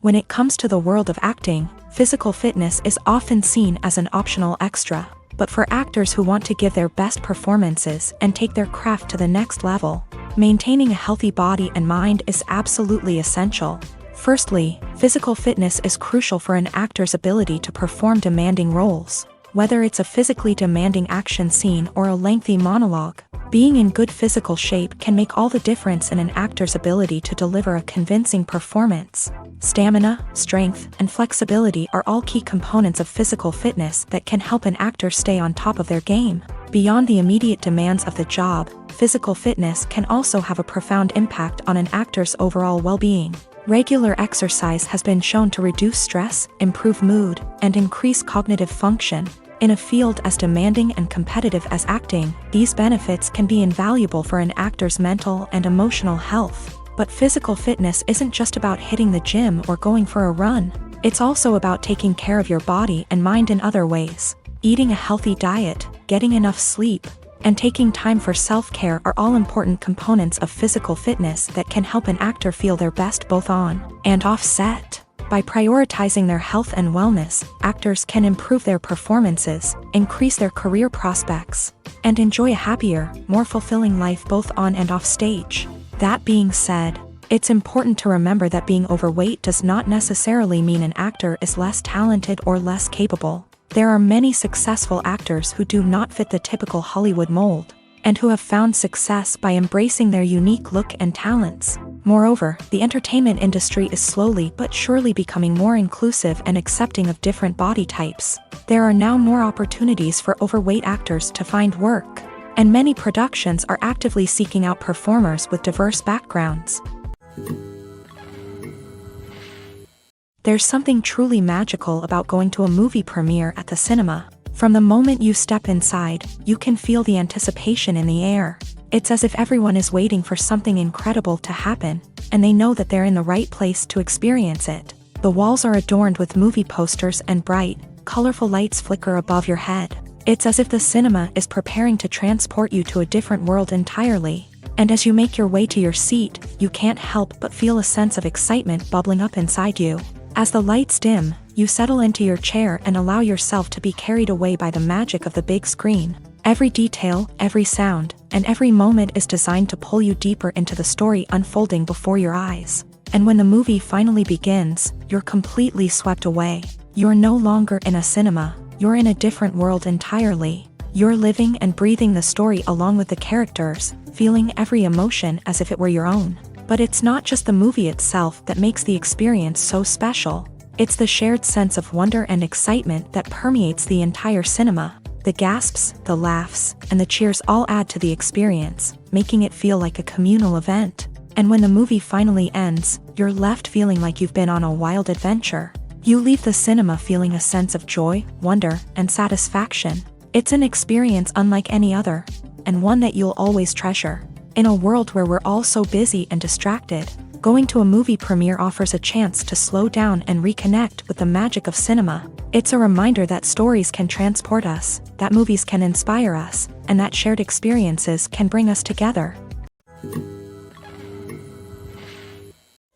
When it comes to the world of acting, physical fitness is often seen as an optional extra. But for actors who want to give their best performances and take their craft to the next level, maintaining a healthy body and mind is absolutely essential. Firstly, physical fitness is crucial for an actor's ability to perform demanding roles. Whether it's a physically demanding action scene or a lengthy monologue, being in good physical shape can make all the difference in an actor's ability to deliver a convincing performance. Stamina, strength, and flexibility are all key components of physical fitness that can help an actor stay on top of their game. Beyond the immediate demands of the job, physical fitness can also have a profound impact on an actor's overall well-being. Regular exercise has been shown to reduce stress, improve mood, and increase cognitive function. In a field as demanding and competitive as acting, these benefits can be invaluable for an actor's mental and emotional health. But physical fitness isn't just about hitting the gym or going for a run. It's also about taking care of your body and mind in other ways. Eating a healthy diet, getting enough sleep, and taking time for self-care are all important components of physical fitness that can help an actor feel their best both on and off set. By prioritizing their health and wellness, actors can improve their performances, increase their career prospects, and enjoy a happier, more fulfilling life both on and off stage. That being said, it's important to remember that being overweight does not necessarily mean an actor is less talented or less capable. There are many successful actors who do not fit the typical Hollywood mold, and who have found success by embracing their unique look and talents. Moreover, the entertainment industry is slowly but surely becoming more inclusive and accepting of different body types. There are now more opportunities for overweight actors to find work, and many productions are actively seeking out performers with diverse backgrounds. There's something truly magical about going to a movie premiere at the cinema. From the moment you step inside, you can feel the anticipation in the air. It's as if everyone is waiting for something incredible to happen, and they know that they're in the right place to experience it. The walls are adorned with movie posters and bright, colorful lights flicker above your head. It's as if the cinema is preparing to transport you to a different world entirely. And as you make your way to your seat, you can't help but feel a sense of excitement bubbling up inside you. As the lights dim, you settle into your chair and allow yourself to be carried away by the magic of the big screen. Every detail, every sound, and every moment is designed to pull you deeper into the story unfolding before your eyes. And when the movie finally begins, you're completely swept away. You're no longer in a cinema, you're in a different world entirely. You're living and breathing the story along with the characters, feeling every emotion as if it were your own. But it's not just the movie itself that makes the experience so special. It's the shared sense of wonder and excitement that permeates the entire cinema. The gasps, the laughs, and the cheers all add to the experience, making it feel like a communal event. And when the movie finally ends, you're left feeling like you've been on a wild adventure. You leave the cinema feeling a sense of joy, wonder, and satisfaction. It's an experience unlike any other, and one that you'll always treasure. In a world where we're all so busy and distracted, going to a movie premiere offers a chance to slow down and reconnect with the magic of cinema. It's a reminder that stories can transport us, that movies can inspire us, and that shared experiences can bring us together.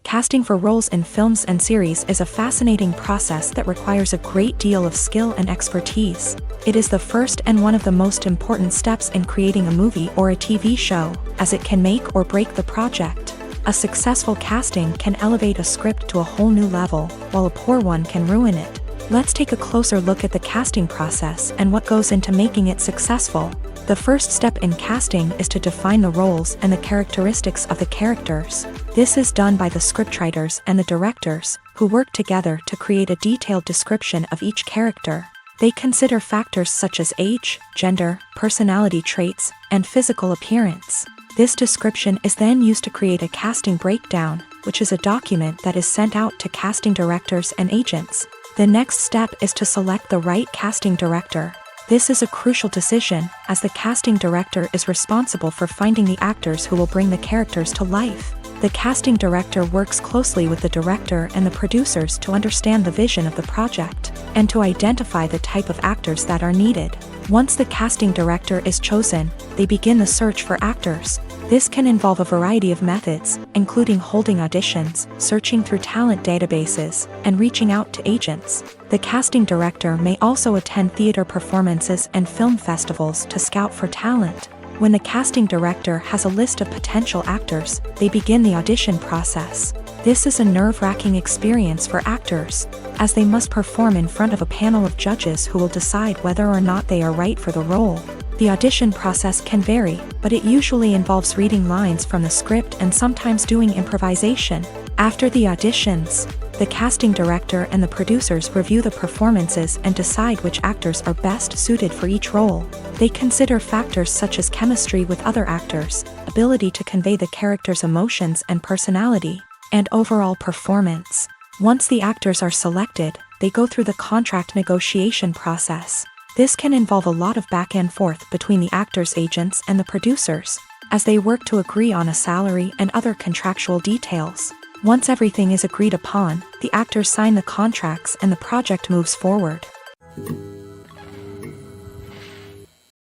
Casting for roles in films and series is a fascinating process that requires a great deal of skill and expertise. It is the first and one of the most important steps in creating a movie or a TV show, as it can make or break the project. A successful casting can elevate a script to a whole new level, while a poor one can ruin it. Let's take a closer look at the casting process and what goes into making it successful. The first step in casting is to define the roles and the characteristics of the characters. This is done by the scriptwriters and the directors, who work together to create a detailed description of each character. They consider factors such as age, gender, personality traits, and physical appearance. This description is then used to create a casting breakdown, which is a document that is sent out to casting directors and agents. The next step is to select the right casting director. This is a crucial decision, as the casting director is responsible for finding the actors who will bring the characters to life. The casting director works closely with the director and the producers to understand the vision of the project, and to identify the type of actors that are needed. Once the casting director is chosen, they begin the search for actors. This can involve a variety of methods, including holding auditions, searching through talent databases, and reaching out to agents. The casting director may also attend theater performances and film festivals to scout for talent. When the casting director has a list of potential actors, they begin the audition process. This is a nerve-wracking experience for actors, as they must perform in front of a panel of judges who will decide whether or not they are right for the role. The audition process can vary, but it usually involves reading lines from the script and sometimes doing improvisation. After the auditions, the casting director and the producers review the performances and decide which actors are best suited for each role. They consider factors such as chemistry with other actors, ability to convey the character's emotions and personality, and overall performance. Once the actors are selected, they go through the contract negotiation process. This can involve a lot of back and forth between the actors' agents and the producers, as they work to agree on a salary and other contractual details. Once everything is agreed upon, the actors sign the contracts and the project moves forward.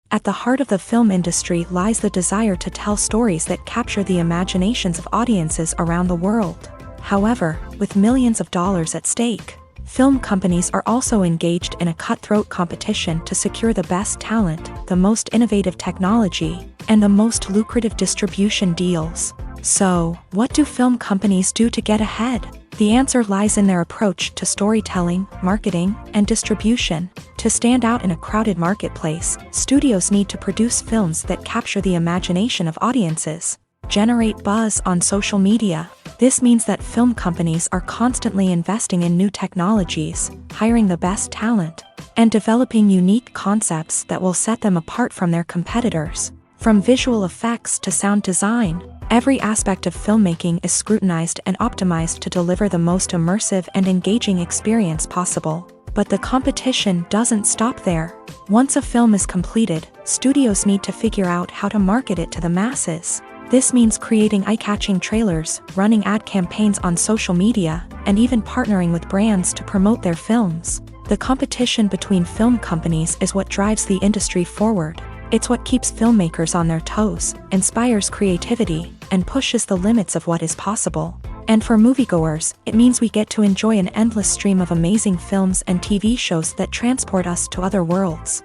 At the heart of the film industry lies the desire to tell stories that capture the imaginations of audiences around the world. However, with millions of dollars at stake, film companies are also engaged in a cutthroat competition to secure the best talent, the most innovative technology, and the most lucrative distribution deals. So, what do film companies do to get ahead? The answer lies in their approach to storytelling, marketing, and distribution. To stand out in a crowded marketplace, studios need to produce films that capture the imagination of audiences, generate buzz on social media. This means that film companies are constantly investing in new technologies, hiring the best talent, and developing unique concepts that will set them apart from their competitors. From visual effects to sound design, every aspect of filmmaking is scrutinized and optimized to deliver the most immersive and engaging experience possible. But the competition doesn't stop there. Once a film is completed, studios need to figure out how to market it to the masses. This means creating eye-catching trailers, running ad campaigns on social media, and even partnering with brands to promote their films. The competition between film companies is what drives the industry forward. It's what keeps filmmakers on their toes, inspires creativity, and pushes the limits of what is possible. And for moviegoers, it means we get to enjoy an endless stream of amazing films and TV shows that transport us to other worlds.